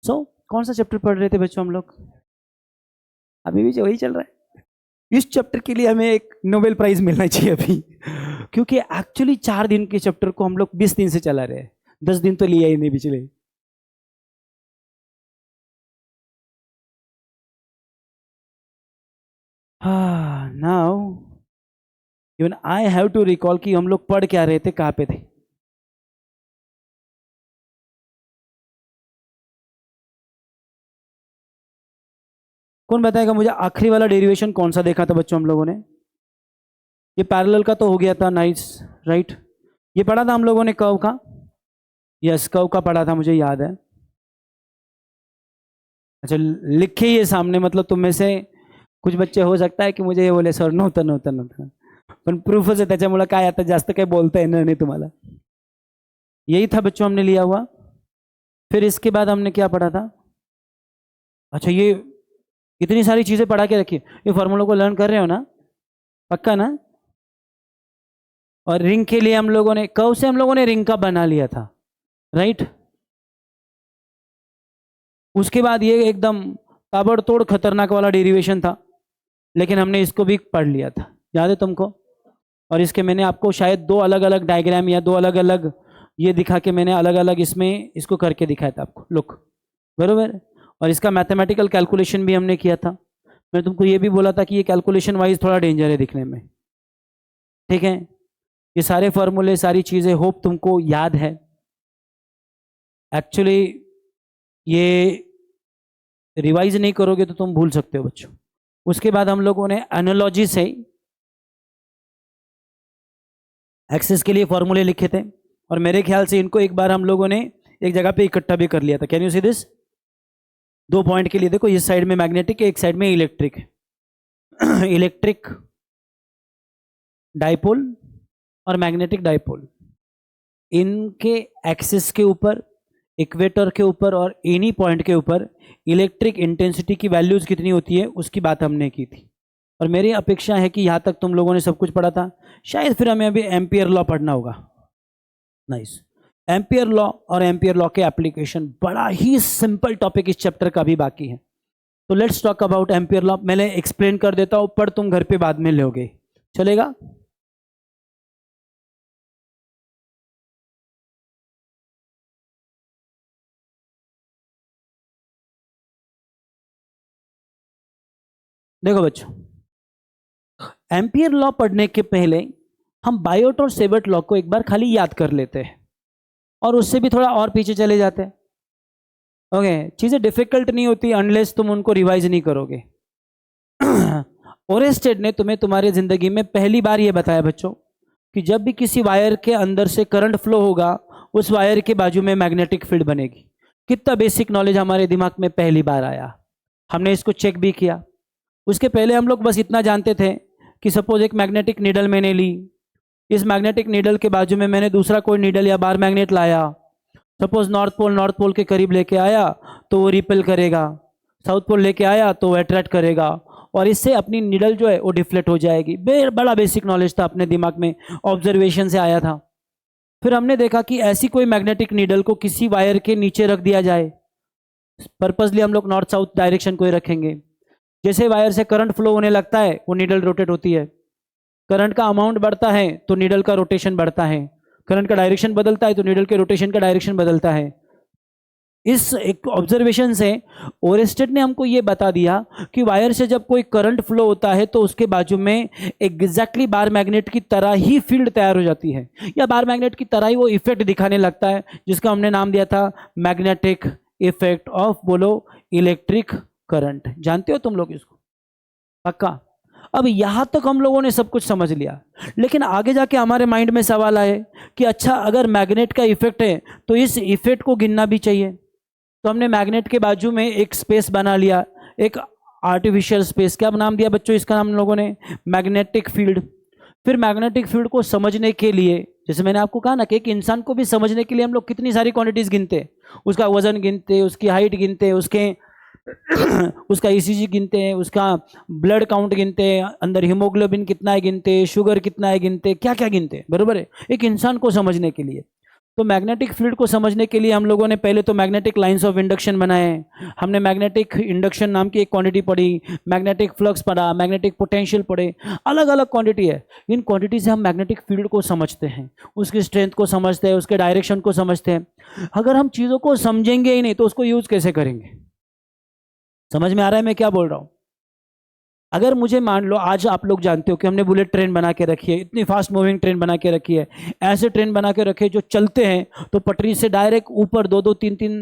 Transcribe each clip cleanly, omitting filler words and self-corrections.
कौन सा चैप्टर पढ़ रहे थे बच्चों हम लोग? अभी भी वही चल रहा है। इस चैप्टर के लिए हमें एक नोबेल प्राइज मिलना चाहिए अभी, क्योंकि एक्चुअली 4 दिन के चैप्टर को हम लोग 20 दिन से चला रहे हैं। 10 दिन तो लिया ही नहीं पिछले। Now even I have to recall कि हम लोग पढ़ क्या रहे थे, कहाँ पे थे। कौन बताएगा मुझे आखिरी वाला डेरिवेशन कौन सा देखा था बच्चों हम लोगों ने? ये पैरेलल का तो हो गया था, नाइस, राइट। ये पढ़ा था हम लोगों ने कर्व का। यस, कर्व का पढ़ा था, मुझे याद है। अच्छा, लिखे ये सामने, मतलब तुम में से कुछ बच्चे हो सकता है की मुझे हे बोले सर नव्हतं नव्हतं नव्हतं, पण प्रूफच आहे त्याच्यामुळे काय आता जास्त काही बोलता येणार नाही तुम्हाला। यही था बच्चों हमने लिया हुआ। फिर इसके बाद हमने क्या पढ़ा था? अच्छा, ये इतनी सारी चीजें पढ़ा के रखी, ये फॉर्मूलों को लर्न कर रहे हो ना, पक्का ना? और रिंग के लिए हम लोगों ने कर्व से हम लोगों ने रिंग का बना लिया था, राइट। उसके बाद ये एकदम ताबड़तोड़ खतरनाक वाला डेरिवेशन था, लेकिन हमने इसको भी पढ़ लिया था, याद है तुमको? और इसके मैंने आपको शायद 2 अलग अलग डायग्राम या 2 अलग अलग ये दिखा के मैंने अलग अलग इसमें इसको करके दिखाया था आपको, लुक, बरोबर। और इसका मैथमेटिकल कैलकुलेशन भी हमने किया था। मैं तुमको ये भी बोला था कि ये कैलकुलेशन वाइज थोड़ा डेंजर है दिखने में, ठीक है। ये सारे फॉर्मूले, सारी चीजें होप तुमको याद है। एक्चुअली ये रिवाइज नहीं करोगे तो तुम भूल सकते हो बच्चों। उसके बाद हम लोगों ने एनालॉजी से एक्सेस के लिए फॉर्मूले लिखे थे, और मेरे ख्याल से इनको एक बार हम लोगों ने एक जगह पे इकट्ठा भी कर लिया था। Can you see this? 2 point के लिए देखो, इस साइड में मैग्नेटिक है, एक साइड में इलेक्ट्रिक है। इलेक्ट्रिक डाइपोल और मैग्नेटिक डाइपोल, इनके एक्सिस के ऊपर, इक्वेटर के ऊपर और एनी पॉइंट के ऊपर इलेक्ट्रिक इंटेंसिटी की वैल्यूज कितनी होती है उसकी बात हमने की थी। और मेरी अपेक्षा है कि यहाँ तक तुम लोगों ने सब कुछ पढ़ा था। शायद फिर हमें अभी एम्पियर लॉ पढ़ना होगा। नाइस। एम्पियर लॉ और एम्पियर लॉ के एप्लीकेशन, बड़ा ही सिंपल टॉपिक इस चैप्टर का भी बाकी है। तो let's talk about ampere law. मैंने एक्सप्लेन कर देता हूं, पर तुम घर पे बाद में लोगे, चलेगा? देखो बच्चों, एम्पियर लॉ पढ़ने के पहले हम बायोट और सेवर्ट लॉ को एक बार खाली याद कर लेते हैं, और उससे भी थोड़ा और पीछे चले जाते हैं। ओके, चीजें डिफिकल्ट नहीं होती अनलेस तुम उनको रिवाइज नहीं करोगे। ओरेस्टेड ने तुम्हें तुम्हारी जिंदगी में पहली बार यह बताया बच्चों कि जब भी किसी वायर के अंदर से करंट फ्लो होगा, उस वायर के बाजू में मैग्नेटिक फील्ड बनेगी। कितना बेसिक नॉलेज हमारे दिमाग में पहली बार आया। हमने इसको चेक भी किया। उसके पहले हम लोग बस इतना जानते थे कि सपोज एक मैग्नेटिक नीडल मैंने ली, इस मैग्नेटिक नीडल के बाजू में मैंने दूसरा कोई नीडल या बार मैग्नेट लाया। सपोज नॉर्थ पोल के करीब लेके आया तो वो रिपेल करेगा, साउथ पोल लेके आया तो वो अट्रैक्ट करेगा, और इससे अपनी नीडल जो है वो डिफ्लेक्ट हो जाएगी। बड़ा बेसिक नॉलेज था, अपने दिमाग में ऑब्जर्वेशन से आया था। फिर हमने देखा कि ऐसी कोई मैग्नेटिक नीडल को किसी वायर के नीचे रख दिया जाए। पर्पसली हम लोग नॉर्थ साउथ डायरेक्शन को ही रखेंगे। जैसे वायर से करंट फ्लो होने लगता है, वो नीडल रोटेट होती है। करंट का अमाउंट बढ़ता है तो नीडल का रोटेशन बढ़ता है। करंट का डायरेक्शन बदलता है तो नीडल के रोटेशन का डायरेक्शन बदलता है। इस एक ऑब्जर्वेशन से ओरेस्टेड ने हमको ये बता दिया कि वायर से जब कोई करंट फ्लो होता है तो उसके बाजू में एग्जैक्टली बार मैग्नेट की तरह ही फील्ड तैयार हो जाती है, या बार मैग्नेट की तरह ही वो इफेक्ट दिखाने लगता है, जिसका हमने नाम दिया था मैग्नेटिक इफेक्ट ऑफ, बोलो, इलेक्ट्रिक करंट। जानते हो तुम लोग इसको? पक्का? अब यहां तक हम लोगों ने सब कुछ समझ लिया, लेकिन आगे जाके हमारे माइंड में सवाल आए कि अच्छा, अगर मैग्नेट का इफेक्ट है तो इस इफेक्ट को गिनना भी चाहिए। तो हमने मैग्नेट के बाजू में एक स्पेस बना लिया, एक आर्टिफिशियल स्पेस। क्या नाम दिया बच्चों इसका? हम लोगों ने मैग्नेटिक फील्ड। फिर मैग्नेटिक फील्ड को समझने के लिए, जैसे मैंने आपको कहा ना कि एक इंसान को भी समझने के लिए हम लोग कितनी सारी क्वांटिटीज गिनते, उसका वजन गिनते, उसकी हाइट गिनते, उसका ईसीजी गिनते हैं, उसका ब्लड काउंट गिनते हैं, अंदर हीमोग्लोबिन कितना है गिनते, शुगर कितना है गिनते, क्या क्या गिनते, बरोबर है, एक इंसान को समझने के लिए। तो मैग्नेटिक फील्ड को समझने के लिए हम लोगों ने पहले तो मैग्नेटिक लाइंस ऑफ इंडक्शन बनाए, हमने मैग्नेटिक इंडक्शन नाम की एक क्वांटिटी पढ़ी, मैग्नेटिक फ्लक्स पढ़ा, मैग्नेटिक पोटेंशियल पढ़े, अलग अलग क्वांटिटी है। इन क्वांटिटी से हम मैग्नेटिक फील्ड को समझते हैं, उसकी स्ट्रेंथ को समझते हैं, उसके डायरेक्शन को समझते हैं। अगर हम चीज़ों को समझेंगे ही नहीं तो उसको यूज कैसे करेंगे? समझ में आ रहा है मैं क्या बोल रहा हूँ? अगर मुझे मान लो, आज आप लोग जानते हो कि हमने बुलेट ट्रेन बना के रखी है, इतनी फास्ट मूविंग ट्रेन बना के रखी है, ऐसे ट्रेन बना के रखे जो चलते हैं तो पटरी से डायरेक्ट ऊपर 2-2, 3-3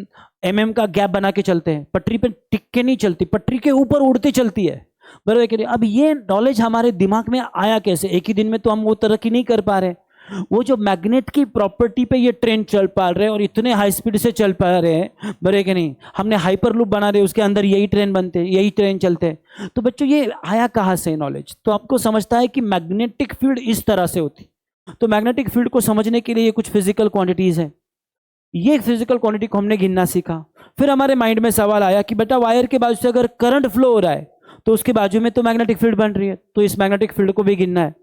mm का गैप बना के चलते हैं, पटरी पे टिक के नहीं चलती, पटरी के ऊपर उड़ती चलती है, बराबर कि नहीं? अब ये नॉलेज हमारे दिमाग में आया कैसे? एक ही दिन में तो हम वो तरक्की नहीं कर पा रहे। वो जो मैग्नेट की प्रॉपर्टी पे ये ट्रेन चल पा रहे हैं और इतने हाई स्पीड से चल पा रहे हैं, बरे कि नहीं? हमने हाइपर लूप बना रहे, उसके अंदर यही ट्रेन बनते, यही ट्रेन चलते हैं। तो बच्चों ये आया कहाँ से नॉलेज? तो आपको समझता है कि मैग्नेटिक फील्ड इस तरह से होती। तो मैग्नेटिक फील्ड को समझने के लिए ये कुछ फिजिकल क्वांटिटीज है, ये फिजिकल क्वांटिटी को हमने गिनना सीखा। फिर हमारे माइंड में सवाल आया कि बेटा वायर के बाजू से अगर करंट फ्लो हो रहा है तो उसके बाजू में तो मैग्नेटिक फील्ड बन रही है, तो इस मैग्नेटिक फील्ड को भी गिनना है।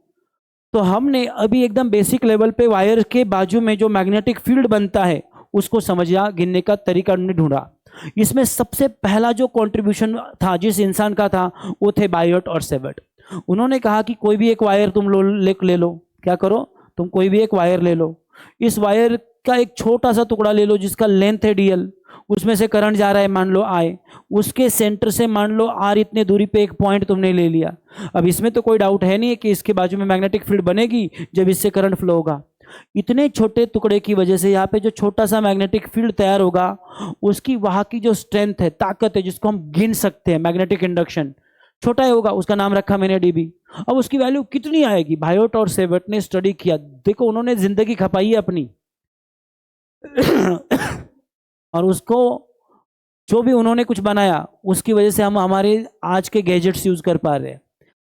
तो हमने अभी एकदम बेसिक लेवल पे वायर के बाजू में जो मैग्नेटिक फील्ड बनता है उसको समझा, गिनने का तरीका हमने ढूंढा। इसमें सबसे पहला जो कंट्रीब्यूशन था जिस इंसान का था वो थे बायोट और सेवर्ट। उन्होंने कहा कि कोई भी एक वायर तुम ले लो, क्या करो तुम कोई भी एक वायर ले लो, इस वायर का एक छोटा सा टुकड़ा ले लो जिसका लेंथ है dl, उसमें से करंट जा रहा है मान लो I, उसके सेंटर से मान लो r इतने दूरी पे एक पॉइंट तुमने ले लिया। अब इसमें तो कोई डाउट है नहीं कि इसके बाजू में मैग्नेटिक फील्ड बनेगी जब इससे करंट फ्लो होगा। इतने छोटे टुकड़े की वजह से यहाँ पे जो छोटा सा मैग्नेटिक फील्ड तैयार होगा उसकी वहाँ की जो स्ट्रेंथ है, ताकत है, जिसको हम गिन सकते हैं, मैग्नेटिक इंडक्शन, छोटा ही होगा, उसका नाम रखा मैंने dB। अब उसकी वैल्यू कितनी आएगी? बायोट और सेवर्ट ने स्टडी किया, देखो उन्होंने जिंदगी खपाई है अपनी और उसको जो भी उन्होंने कुछ बनाया उसकी वजह से हम हमारे आज के गैजेट्स यूज कर पा रहे हैं,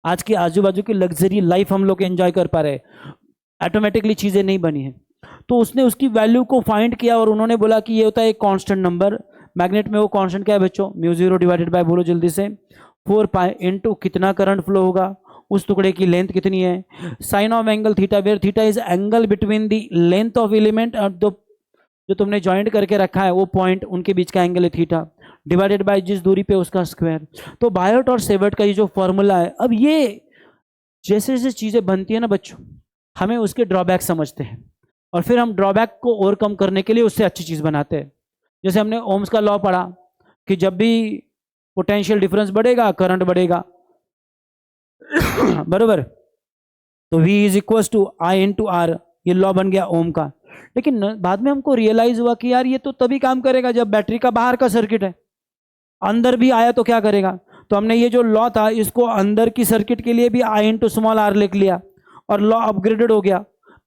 आज के आजू बाजू की लग्जरी लाइफ हम लोग एंजॉय कर पा रहे हैं। ऑटोमेटिकली चीजें नहीं बनी है। तो उसने उसकी वैल्यू को फाइंड किया और उन्होंने बोला कि ये होता है एक कांस्टेंट नंबर। मैग्नेट में वो कांस्टेंट क्या है बच्चों? म्यू0 डिवाइडेड बाय, बोलो जल्दी से, 4π इनटू कितना करंट फ्लो होगा, उस टुकड़े की लेंथ कितनी है, sine of angle theta, where theta is angle between the length of element और द जो तुमने ज्वाइंट करके रखा है वो पॉइंट, उनके बीच का एंगल है थीटा, डिवाइडेड बाय जिस दूरी पे उसका स्क्वायर। तो बायोट और सेवर्ट का ये जो फॉर्मूला है, अब ये जैसे जैसे चीजें बनती है ना बच्चों, हमें उसके ड्रॉबैक समझते हैं और फिर हम ड्रॉबैक को ओवरकम करने के लिए उससे अच्छी चीज बनाते हैं। जैसे हमने ओम्स का लॉ पढ़ा कि जब भी पोटेंशियल डिफरेंस बढ़ेगा करंट बढ़ेगा बरोबर, तो V is equal to I into R, ये लॉ बन गया ओम का। लेकिन बाद में हमको रियलाइज हुआ कि यार ये तो तभी काम करेगा जब बैटरी का बाहर का सर्किट है, अंदर भी आया तो क्या करेगा? तो हमने ये जो लॉ था इसको अंदर की सर्किट के लिए भी I इंटू स्मॉल r लिख लिया और लॉ अपग्रेडेड हो गया।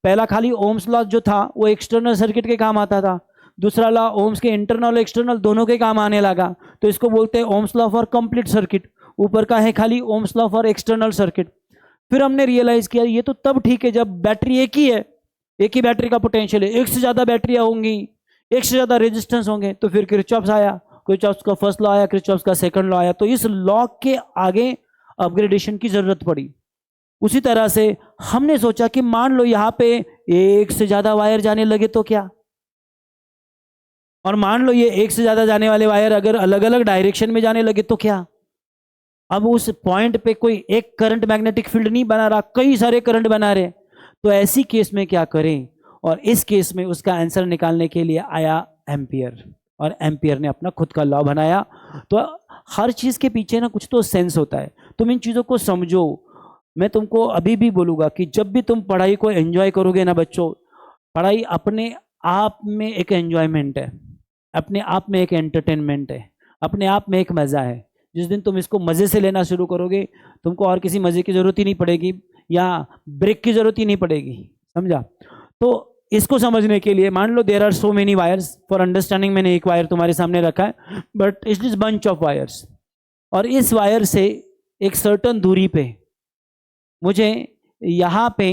पहला खाली ओम्स लॉ जो था वो एक्सटर्नल सर्किट के काम आता था, दूसरा लॉ ओम्स के इंटरनल एक्सटर्नल दोनों के काम आने लगा, तो इसको बोलते हैं Ohm's law for complete circuit. ऊपर का है खाली Ohm's law for external circuit. फिर हमने रियलाइज किया ये तो तब ठीक है जब बैटरी एक ही है, एक ही बैटरी का पोटेंशियल है, एक से ज्यादा बैटरियां होंगी, एक से ज्यादा रेजिस्टेंस होंगे, तो फिर किरचॉफ्स आया, किरचॉफ्स का फर्स्ट लॉ आया, किरचॉफ्स का सेकंड लॉ आया। तो इस लॉ के आगे अपग्रेडेशन की जरूरत पड़ी। उसी तरह से हमने सोचा कि मान लो यहां पे एक से ज्यादा वायर जाने लगे तो क्या, और मान लो ये एक से ज्यादा जाने वाले वायर अगर अलग अलग डायरेक्शन में जाने लगे तो क्या। अब उस पॉइंट पे कोई एक करंट मैग्नेटिक फील्ड नहीं बना रहा, कई सारे करंट बना रहे, तो ऐसी केस में क्या करें? और इस केस में उसका आंसर निकालने के लिए आया एम्पियर, और एम्पियर ने अपना खुद का लॉ बनाया। तो हर चीज के पीछे ना कुछ तो सेंस होता है, तुम इन चीजों को समझो। मैं तुमको अभी भी बोलूंगा कि जब भी तुम पढ़ाई को एंजॉय करोगे ना बच्चों, पढ़ाई अपने आप में एक एंजॉयमेंट है, अपने आप में एक एंटरटेनमेंट है, अपने आप में एक मजा है। जिस दिन तुम इसको मजे से लेना शुरू करोगे तुमको और किसी मजे की जरूरत ही नहीं पड़ेगी या ब्रेक की जरूरत ही नहीं पड़ेगी, समझा? तो इसको समझने के लिए मान लो there are so many wires for understanding, मैंने एक वायर तुम्हारे सामने रखा है, but it is bunch of wires, और इस वायर से एक सर्टन दूरी पे मुझे यहां पे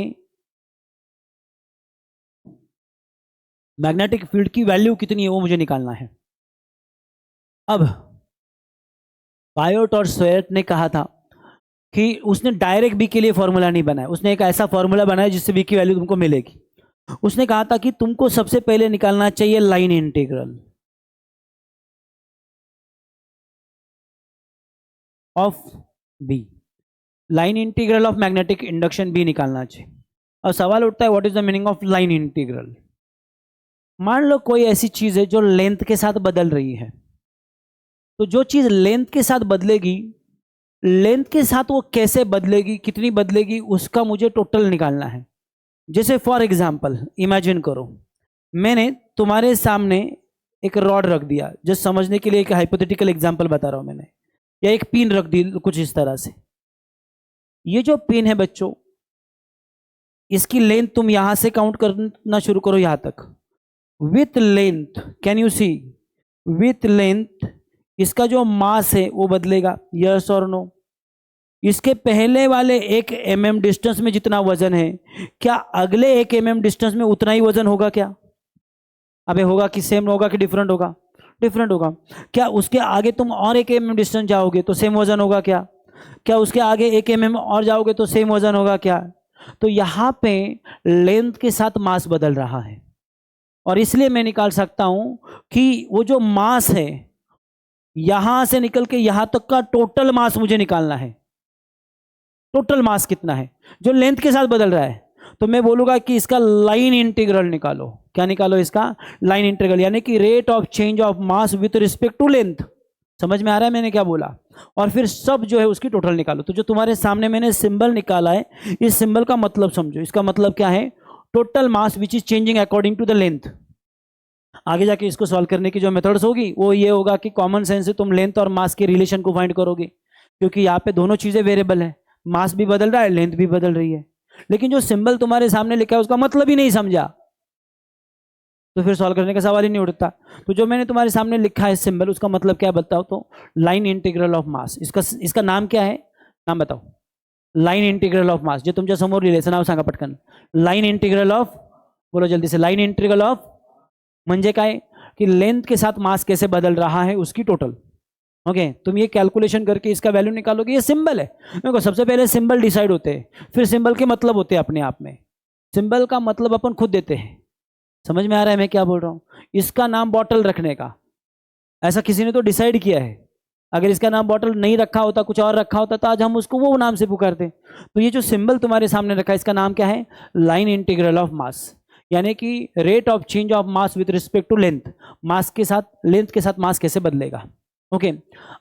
मैग्नेटिक फील्ड की वैल्यू कितनी है वो मुझे निकालना है। अब बायोट और स्वेर्ट ने कहा था कि उसने डायरेक्ट बी के लिए फॉर्मूला नहीं बनाया, उसने एक ऐसा फॉर्मूला बनाया जिससे बी की वैल्यू तुमको मिलेगी। उसने कहा था कि तुमको सबसे पहले निकालना चाहिए line integral of B, line integral of magnetic induction B निकालना चाहिए। अब सवाल उठता है what is the meaning of line integral. मान लो कोई ऐसी चीज है जो लेंथ के साथ बदल रही है, तो जो चीज लेंथ के साथ बदलेगी, लेंथ के साथ वो कैसे बदलेगी, कितनी बदलेगी, उसका मुझे टोटल निकालना है। जैसे फॉर एग्जाम्पल इमेजिन करो, मैंने तुम्हारे सामने एक रॉड रख दिया, जस्ट समझने के लिए एक हाइपोथेटिकल एग्जाम्पल बता रहा हूं मैंने, या एक पिन रख दी कुछ इस तरह से। ये जो पिन है बच्चों, इसकी लेंथ तुम यहां से काउंट करना शुरू करो यहां तक, with length, can you see, with length इसका जो मास है वो बदलेगा, यस और नो। इसके पहले वाले 1 mm डिस्टेंस में जितना वजन है, क्या अगले 1 mm डिस्टेंस में उतना ही वजन होगा क्या? अबे होगा कि सेम होगा कि डिफरेंट होगा? डिफरेंट होगा। क्या उसके आगे तुम और 1 mm डिस्टेंस जाओगे तो सेम वजन होगा क्या? क्या उसके आगे 1 mm और जाओगे तो सेम वजन होगा क्या? तो यहां पे लेंथ के साथ मास बदल रहा है, और इसलिए मैं निकाल सकता हूं कि वो जो मास है यहां से निकल के यहां तक का टोटल मास मुझे निकालना है। टोटल मास कितना है जो लेंथ के साथ बदल रहा है, तो मैं बोलूंगा कि इसका लाइन इंटीग्रल निकालो। क्या निकालो? इसका लाइन इंटीग्रल, यानी कि rate of change of mass with respect to length. समझ में आ रहा है मैंने क्या बोला? और फिर सब जो है उसकी टोटल निकालो। तो जो तुम्हारे सामने मैंने सिंबल निकाला है, इस सिंबल का मतलब समझो। इसका मतलब क्या है? Total mass which is changing according to the length. आगे जाके इसको सॉल्व करने की जो मेथड्स होगी वो ये होगा कि कॉमन सेंस से तुम लेंथ और मास के रिलेशन को फाइंड करोगे, क्योंकि यहाँ पे दोनों चीजें वेरिएबल है, मास भी बदल रहा है, लेंथ भी बदल रही है। लेकिन जो सिंबल तुम्हारे सामने लिखा है उसका मतलब ही नहीं समझा, तो फिर सॉल्व करने का सवाल ही नहीं उठता। तो जो मैंने तुम्हारे सामने लिखा है सिंबल, उसका मतलब क्या बताओ तो? Line integral of mass. इसका नाम क्या है? नाम बताओ। Line integral of mass. जे तुमच्या समोर लिहिलेचं नाव सांगा पटकन। लाइन इंटीग्रल ऑफ, बोलो जल्दी से, लाइन इंटीग्रल ऑफ म्हणजे काय कि लेंथ के साथ मास कैसे बदल रहा है उसकी टोटल। ओके, तुम ये कैलकुलेशन करके इसका वैल्यू निकालोगे। ये सिंबल है, देखो सबसे पहले सिंबल डिसाइड होते हैं, फिर सिंबल के मतलब होते हैं अपने आप में। सिंबल का मतलब अपन खुद देते हैं। समझ में आ रहा है मैं क्या बोल रहा हूँ? इसका नाम बॉटल रखने का, ऐसा किसी ने तो डिसाइड किया है। अगर इसका नाम बॉटल नहीं रखा होता, कुछ और रखा होता, तो आज हम उसको वो नाम से पुकारते। तो ये जो सिंबल तुम्हारे सामने रखा है, इसका नाम क्या है? लाइन इंटीग्रल ऑफ मास, यानी कि rate of change of mass with respect to length. Mass के साथ, लेंथ के साथ मास कैसे बदलेगा। ओके,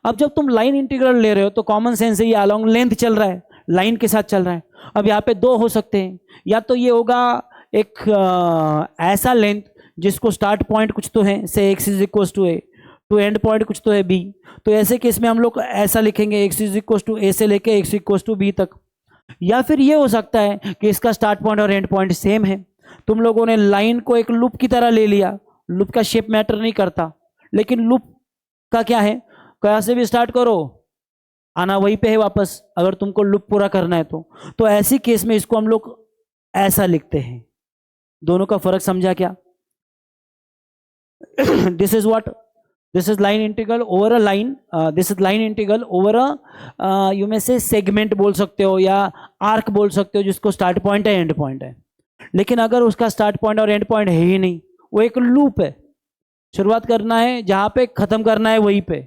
अब जब तुम लाइन इंटीग्रल ले रहे हो तो कॉमन सेंस से ये अलोंग लेंथ चल रहा है, लाइन के साथ चल रहा है। अब यहाँ पे दो हो सकते हैं, या तो ये होगा एक ऐसा लेंथ जिसको स्टार्ट पॉइंट कुछ तो है, से x is equal to a, to end point कुछ तो है बी। तो ऐसे केस में हम लोग ऐसा लिखेंगे, एक्स इज इक्वल टू ए से लेके एक्स इक्वल टू बी तक। या फिर ये हो सकता है कि इसका स्टार्ट पॉइंट और एंड पॉइंट सेम है। तुम लोगों ने लाइन को एक लूप की तरह ले लिया, लूप का शेप मैटर नहीं करता, लेकिन लूप का क्या है, कहाँ से भी स्टार्ट करो आना वहीं पे है वापस, अगर तुमको लूप पूरा करना है तो ऐसी केस में इसको हम लोग ऐसा लिखते हैं। दोनों का फर्क समझा क्या? This is what, this is line integral over a line, this is line integral over a you में से सेगमेंट बोल सकते हो या आर्क बोल सकते हो, जिसको स्टार्ट पॉइंट है एंड पॉइंट है। लेकिन अगर उसका स्टार्ट पॉइंट और एंड पॉइंट है ही नहीं, वो एक लूप है, शुरुआत करना है जहां पे, खत्म करना है वहीं पे,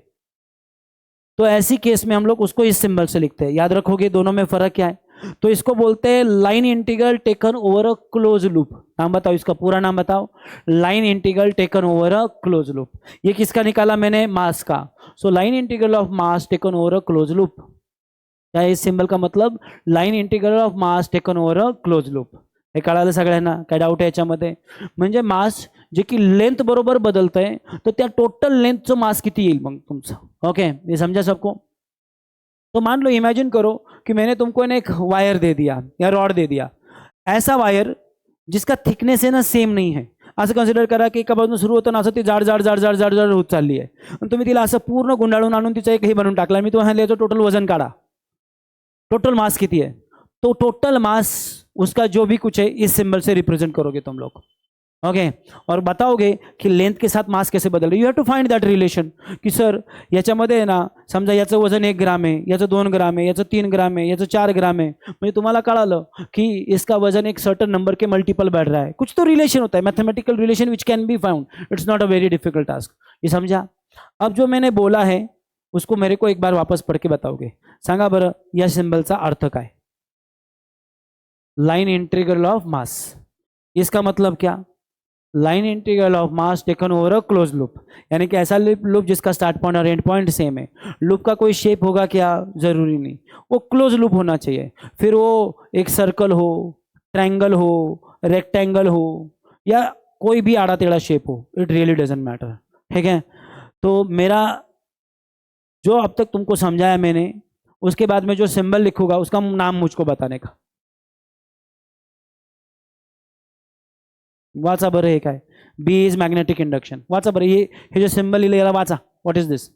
तो ऐसी केस में हम लोग उसको इस सिंबल से लिखते हैं। याद रखोगे दोनों में फर्क क्या है? तो इसको बोलते हैं line integral taken over a close loop. नाम बताओ, इसका पूरा नाम बताओ। Line integral taken over a close loop. ये किसका निकाला मैंने? मास का। So line integral of mass taken over a close loop. क्या इस सिंबल का मतलब? Line integral of mass taken over a close loop. हे कळालं सगळ्यांना? काय डाऊट आहे याच्यामध्ये? म्हणजे मास जे की लेंथ बरोबर बदलतंय, तो त्या टोटल लेंथचं मास किती येईल मग तुमचं? ओके, ये समझा सबको? तो मान लो, इमेजिन करो कि मैंने तुमको एक वायर दे दिया या रॉड दे दिया, ऐसा वायर जिसका थिकनेस है ना सेम नहीं है। असं कन्सिडर करा की एका बाजून सुरू होतं ना, असं ती जाड जाड जाड जाड जाड जाड होत चालली आहे, आणि तुम्ही तिला असं पूर्ण गुंडाळून आणून तिचं एक हे बनवून टाकला। मी तुम्हाला याचं टोटल वजन काढा, टोटल मास किती है? तो टोटल मास उसका जो भी कुछ है इस सिंबल से रिप्रेजेंट करोगे तुम लोग। ओके और बताओगे की लेंथ के साथ मास कैसे बदल you have to find that relation की सर याच्यामध्ये आहे ना समजा याचं वजन 1 ग्राम आहे याचं 2 ग्राम आहे याचं 3 ग्राम आहे याचं 4 ग्राम आहे म्हणजे तुम्हाला कळालं कि इसका वजन एक सर्टन नंबर के मल्टीपल बढ़ रहा है कुछ तो रिलेशन होता है mathematical relation which can be found it's not a very difficult task ये समझा अब जो मैंने बोला है उसको मेरे को एक बार वापस पढ़ के बताओगे सांगा बरं या सिंबलचा अर्थ काय लाइन इंटीग्रल ऑफ मास इसका मतलब क्या line integral of mass taken over a close loop यानी कि ऐसा लूप जिसका स्टार्ट पॉइंट और एंड पॉइंट सेम है लूप का कोई शेप होगा क्या जरूरी नहीं वो क्लोज लूप होना चाहिए फिर वो एक सर्कल हो ट्रायंगल हो रेक्टेंगल हो या कोई भी आड़ा टेढ़ा शेप हो इट रियली डजंट मैटर ठीक है तो मेरा जो अब तक तुमको समझाया मैंने उसके बाद में जो सिंबल लिखूंगा उसका नाम मुझको बताने का वाचा बरं हे काय बी इज मॅग्नेटिक इंडक्शन वाचा बरं हे जे सिंबल लिहिलं याला वाचा what is this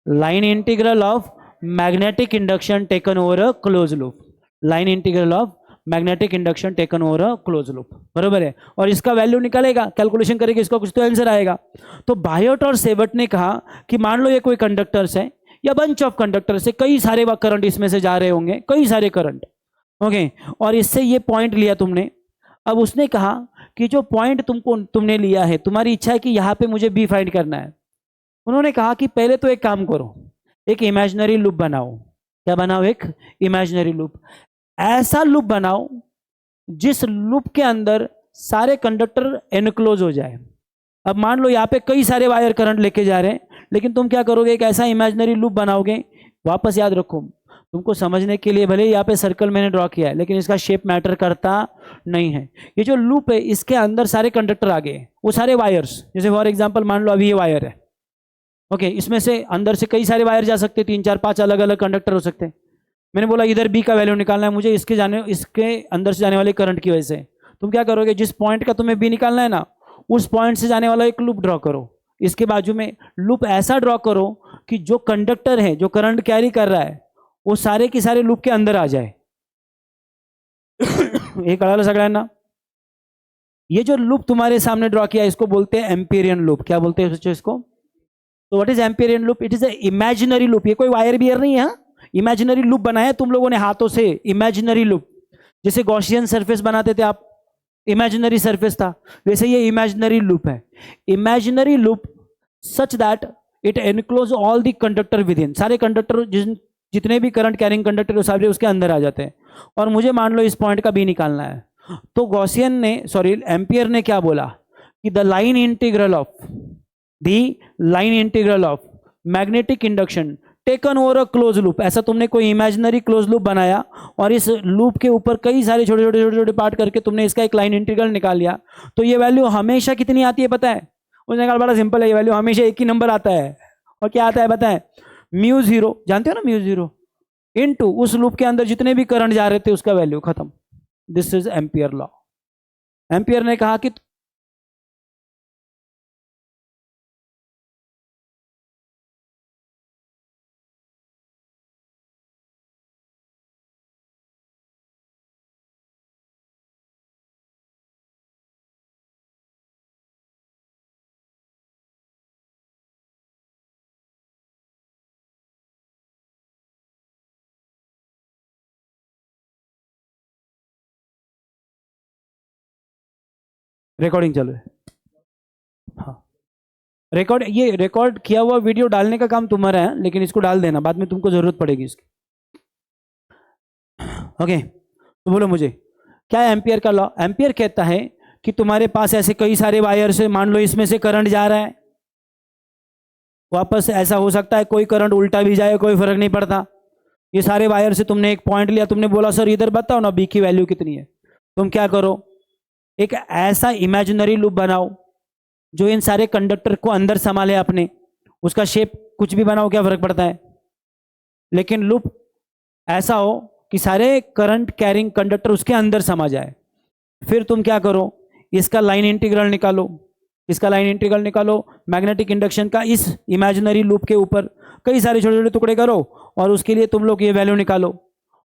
line integral of magnetic induction taken over a close loop line integral of magnetic induction taken over a close loop बराबर है और इसका वैल्यू निकालेगा कैलकुलेशन करेगा इसका कुछ तो आंसर आएगा तो बायोट और सेवट ने कहा कि मान लो ये कोई कंडक्टर्स है या बंच ऑफ कंडक्टर्स है कई सारे करंट इसमें से जा रहे होंगे कई सारे करंट ओके और इससे ये पॉइंट लिया तुमने अब उसने कहा कि जो पॉइंट तुमने लिया है तुम्हारी इच्छा है कि यहाँ पे मुझे बी फाइंड करना है उन्होंने कहा कि पहले तो एक काम करो एक इमेजिनरी लूप बनाओ क्या बनाओ एक इमेजिनरी लूप ऐसा लूप बनाओ जिस लूप के अंदर सारे कंडक्टर एनक्लोज हो जाए अब मान लो यहाँ पे कई सारे वायर करंट लेके जा रहे हैं लेकिन तुम क्या करोगे एक ऐसा इमेजिनरी लूप बनाओगे वापस याद रखो तुमको समझने के लिए भले यहाँ पे सर्कल मैंने ड्रॉ किया है लेकिन इसका शेप मैटर करता नहीं है ये जो लूप है इसके अंदर सारे कंडक्टर आ गए वो सारे वायर्स जैसे फॉर एग्जांपल मान लो अभी ये वायर है ओके इसमें से अंदर से कई सारे वायर जा सकते 3 4 5 अलग अलग कंडक्टर हो सकते हैं मैंने बोला इधर बी का वैल्यू निकालना है मुझे इसके अंदर से जाने वाले करंट की वजह से तुम क्या करोगे जिस पॉइंट का तुम्हें बी निकालना है ना उस पॉइंट से जाने वाला एक लूप ड्रॉ करो इसके बाजू में लूप ऐसा ड्रॉ करो कि जो कंडक्टर है जो करंट कैरी कर रहा है वो सारे के सारे लूप के अंदर आ जाए ये कळालं सगळ्यांना ये जो लूप तुम्हारे सामने ड्रॉ किया इसको बोलते हैं एम्पीरियन लूप क्या बोलते हैं इसको तो what is Amperian loop it is a imaginary loop ये कोई वायर बियर नहीं है इमेजिनरी लूप बनाया तुम लोगों ने हाथों से इमेजिनरी लूप जैसे गॉसियन सरफेस बनाते थे आप इमेजिनरी सरफेस था वैसे ये इमेजिनरी लूप है imaginary loop such that it enclose all the conductor with in सारे कंडक्टर जितने भी करंट कैरिंग कंडक्टर सारे उसके अंदर आ जाते हैं और मुझे मान लो इस पॉइंट का बी निकालना है तो गॉसियन ने एम्पियर ने क्या बोला कि the line integral of magnetic induction taken over a close loop ऐसा तुमने कोई इमेजिनरी क्लोज लूप बनाया और इस लूप के ऊपर कई सारे छोटे छोटे छोटे छोटे पार्ट करके तुमने इसका एक लाइन इंटीग्रल निकाल लिया तो ये वैल्यू हमेशा कितनी आती है पता है उसने कहा बड़ा सिंपल है ये वैल्यू हमेशा एक ही नंबर आता है और क्या आता है बताएं म्यू जीरो जानते हो ना म्यू जीरो इनटू उस लूप के अंदर जितने भी करंट जा रहे थे उसका वैल्यू खत्म this is ampere law ampere ने कहा कि रिकॉर्डिंग चालू है हाँ ये रिकॉर्ड किया हुआ वीडियो डालने का काम तुम्हारा है लेकिन इसको डाल देना बाद में तुमको जरूरत पड़ेगी इसकी ओके तो बोलो मुझे क्या है एम्पियर का लॉ एम्पियर कहता है कि तुम्हारे पास ऐसे कई सारे वायर से मान लो इसमें से करंट जा रहा है वापस ऐसा हो सकता है कोई करंट उल्टा भी जाए कोई फर्क नहीं पड़ता ये सारे वायर से तुमने एक पॉइंट लिया तुमने बोला सर इधर बताओ ना बी की वैल्यू कितनी है तुम क्या करो एक ऐसा इमेजिनरी लूप बनाओ जो इन सारे कंडक्टर को अंदर संभाले अपने उसका शेप कुछ भी बनाओ क्या फर्क पड़ता है लेकिन लूप ऐसा हो कि सारे करंट कैरिंग कंडक्टर उसके अंदर समा जाए फिर तुम क्या करो इसका लाइन इंटीग्रल निकालो मैग्नेटिक इंडक्शन का इस इमेजिनरी लूप के ऊपर कई सारे छोटे छोटे टुकड़े करो और उसके लिए तुम लोग ये वैल्यू निकालो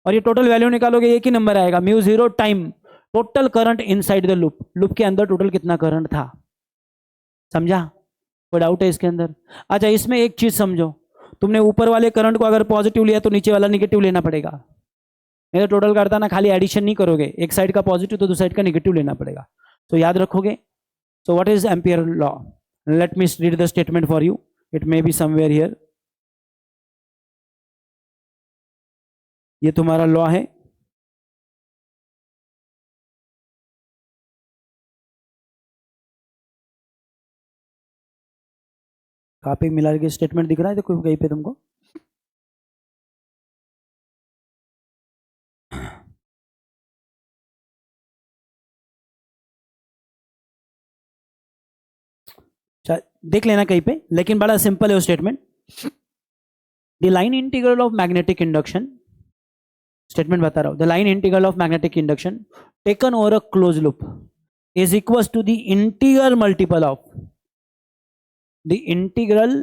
और ये टोटल वैल्यू निकालोगे एक ही नंबर आएगा mu zero time total current inside the loop, loop के अंदर टोटल कितना करंट था, समझा? कोई डाउट है इसके अंदर? अच्छा, इसमें एक चीज समझो, तुमने ऊपर वाले करंट को अगर पॉजिटिव लिया तो नीचे वाला निगेटिव लेना पड़ेगा, नहीं तो टोटल करता ना खाली एडिशन नहीं करोगे, एक साइड का पॉजिटिव तो दूसरी साइड का निगेटिव लेना पड़ेगा, तो याद रखोगे। So what is ampere law? Let me read the statement for you, it may be somewhere here. ये तुम्हारा लॉ है, कॉपी मिला के स्टेटमेंट दिख रहा है देखो कहीं पे तुमको? देख लेना कहीं पे, लेकिन बड़ा सिंपल है वो statement. The line integral of magnetic induction, statement बता रहा हूं, the line integral of magnetic induction taken over a close loop is equal to the integral multiple of the integral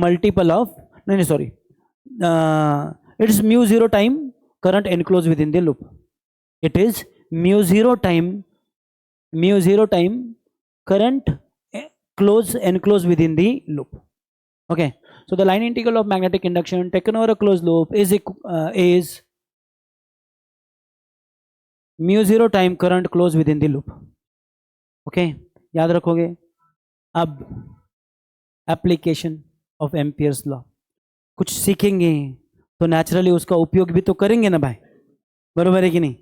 multiple of, नहीं sorry, it's mu zero time current enclose within the loop, it is mu zero time current close enclosed within the loop. Okay, so the line integral of magnetic induction taken over a closed loop is mu zero time current closed within the loop. Okay, याद रखोगे। अब application of Ampere's law, कुछ सीखेंगे तो naturally उसका उपयोग भी तो करेंगे ना भाई, बरोबर है कि नहीं?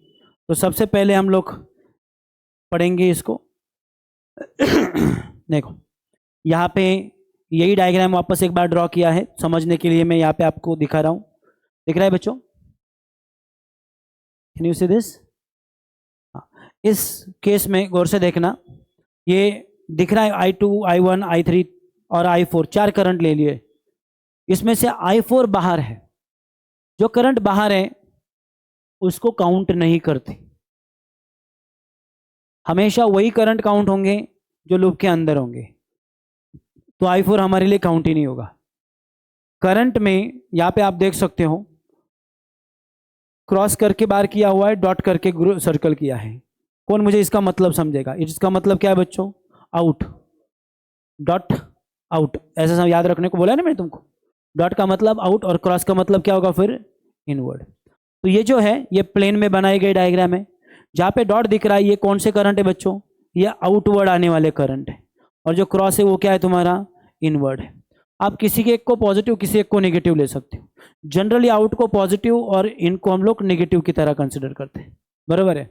तो सबसे पहले हम लोग पढ़ेंगे इसको। देखो यहाँ पे यही डायग्राम वापस एक बार ड्रॉ किया है समझने के लिए, मैं यहाँ पे आपको दिखा रहा हूँ, दिख रहा है बच्चों? Can you see this? इस केस में गौर से देखना, ये दिख रहा है I2, I1, I3 और I4, 4 करंट ले लिए, इसमें से I4 बाहर है, जो करंट बाहर है उसको काउंट नहीं करते, हमेशा वही करंट काउंट होंगे जो लूप के अंदर होंगे, तो I4 हमारे लिए काउंट ही नहीं होगा। करंट में यहां पे आप देख सकते हो क्रॉस करके बार किया हुआ है, डॉट करके सर्कल किया है, कौन मुझे इसका मतलब समझेगा? इसका मतलब क्या है बच्चों? आउट, डॉट आउट, ऐसा याद रखने को बोला है ना मैंने तुमको, डॉट का मतलब आउट और क्रॉस का मतलब क्या होगा फिर? इनवर्ड। तो ये जो है ये प्लेन में बनाई गई डायग्राम है, जहां पे डॉट दिख रहा है ये कौन से करंट है बच्चों? ये आउटवर्ड आने वाले करंट है, और जो क्रॉस है वो क्या है तुम्हारा? इनवर्ड है। आप किसी के एक को पॉजिटिव किसी एक को नेगेटिव ले सकते हो, जनरली आउट को पॉजिटिव और इनको हम लोग नेगेटिव की तरह कंसिडर करते हैं, बराबर है?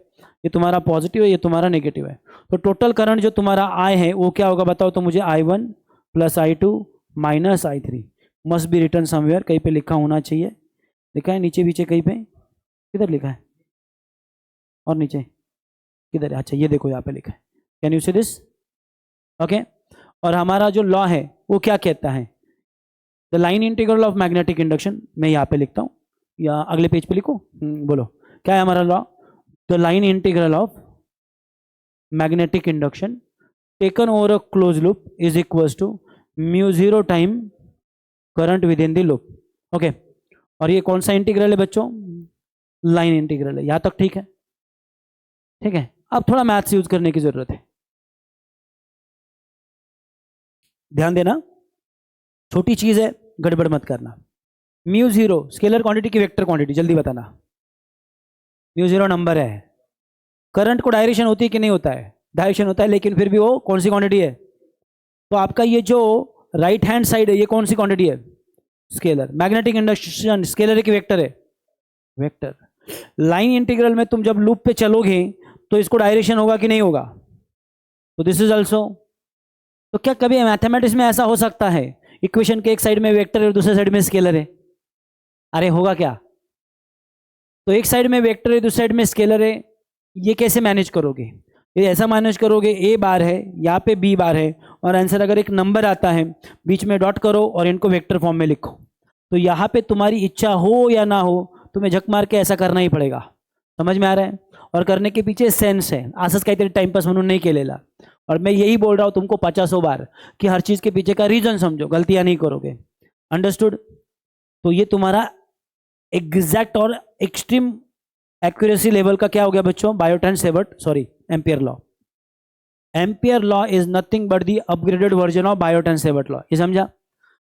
ये तुम्हारा पॉजिटिव है, ये तुम्हारा नेगेटिव है, तो टोटल करंट जो तुम्हारा आई है वो क्या होगा बताओ तो मुझे? I1 plus I2 minus I3 must be return somewhere, कहीं पे लिखा होना चाहिए, लिखा है नीचे पीछे कहीं पे? किधर लिखा है? और नीचे किधर है? अच्छा ये देखो यहाँ पे लिखा है, can you see this? Okay, और हमारा जो लॉ है वो क्या कहता है? The line integral of magnetic induction, मैं यहाँ पे लिखता हूँ या अगले पेज पे लिखो, बोलो क्या है हमारा law? The line integral of magnetic induction taken over a close loop is equals to mu zero time current within the loop. Okay, और ये कौन सा इंटीग्रल है बच्चों? लाइन इंटीग्रल है, यहाँ तक ठीक है? ठीक है, अब थोड़ा मैथ्स यूज करने की जरूरत है, ध्यान देना, छोटी चीज है, गड़बड़ मत करना। म्यू जीरो स्केलर क्वांटिटी की वेक्टर क्वांटिटी, जल्दी बताना। म्यू जीरो नंबर है, करंट को डायरेक्शन होती है कि नहीं होता है? डायरेक्शन होता है, लेकिन फिर भी वो कौन सी क्वांटिटी है? तो आपका ये जो राइट हैंड साइड है ये कौन सी क्वांटिटी है? स्केलर। मैग्नेटिक इंडक्शन स्केलर है कि वेक्टर है? वेक्टर। लाइन इंटीग्रल में तुम जब लूप पे चलोगे तो इसको डायरेक्शन होगा कि नहीं होगा? तो दिस इज ऑल्सो। तो क्या कभी मैथमेटिक्स में ऐसा हो सकता है इक्वेशन के एक साइड में वेक्टर है और दूसरे साइड में स्केलर है? अरे होगा क्या? तो एक साइड में वेक्टर है दूसरी साइड में स्केलर है, ये कैसे मैनेज करोगे? ये ऐसा मैनेज करोगे, ए बार है यहाँ पे बी बार है, और आंसर अगर एक नंबर आता है बीच में डॉट करो और इनको वेक्टर फॉर्म में लिखो, तो यहाँ पे तुम्हारी इच्छा हो या ना हो तुम्हें झक मार के ऐसा करना ही पड़ेगा। समझ में आ रहा है? और करने के पीछे सेंस है, असंच काहीतरी टाइमपास म्हणून नहीं केलेला। और मैं यही बोल रहा हूँ तुमको 50 बार कि हर चीज के पीछे का रीजन समझो, गलतियां नहीं करोगे। अंडरस्टूड? तो ये तुम्हारा एग्जैक्ट और एक्सट्रीम एक्यूरेसी लेवल का क्या हो गया बच्चों? Biot Savart, sorry, ampere law. Ampere law is nothing but the upgraded version of Biot Savart law. ये समझा?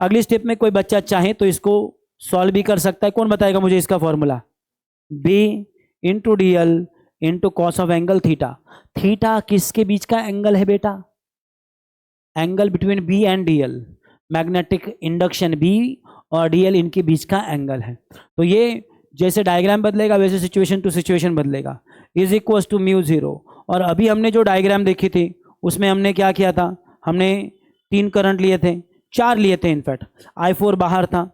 अगली स्टेप में कोई बच्चा चाहे तो इसको सॉल्व भी कर सकता है। कौन बताएगा मुझे इसका formula? B into D L into cos of angle theta. Theta किसके बीच का एंगल है बेटा? Angle between B and D L. Magnetic induction B और डी एल इनके बीच का एंगल है। तो ये जैसे डायग्राम बदलेगा वैसे सिचुएशन टू सिचुएशन बदलेगा। Is equal to mu zero. और अभी हमने जो डायग्राम देखी थी उसमें हमने क्या किया था? हमने 3 करंट लिए थे, 4 लिए थे इनफैक्ट। I4 बाहर था,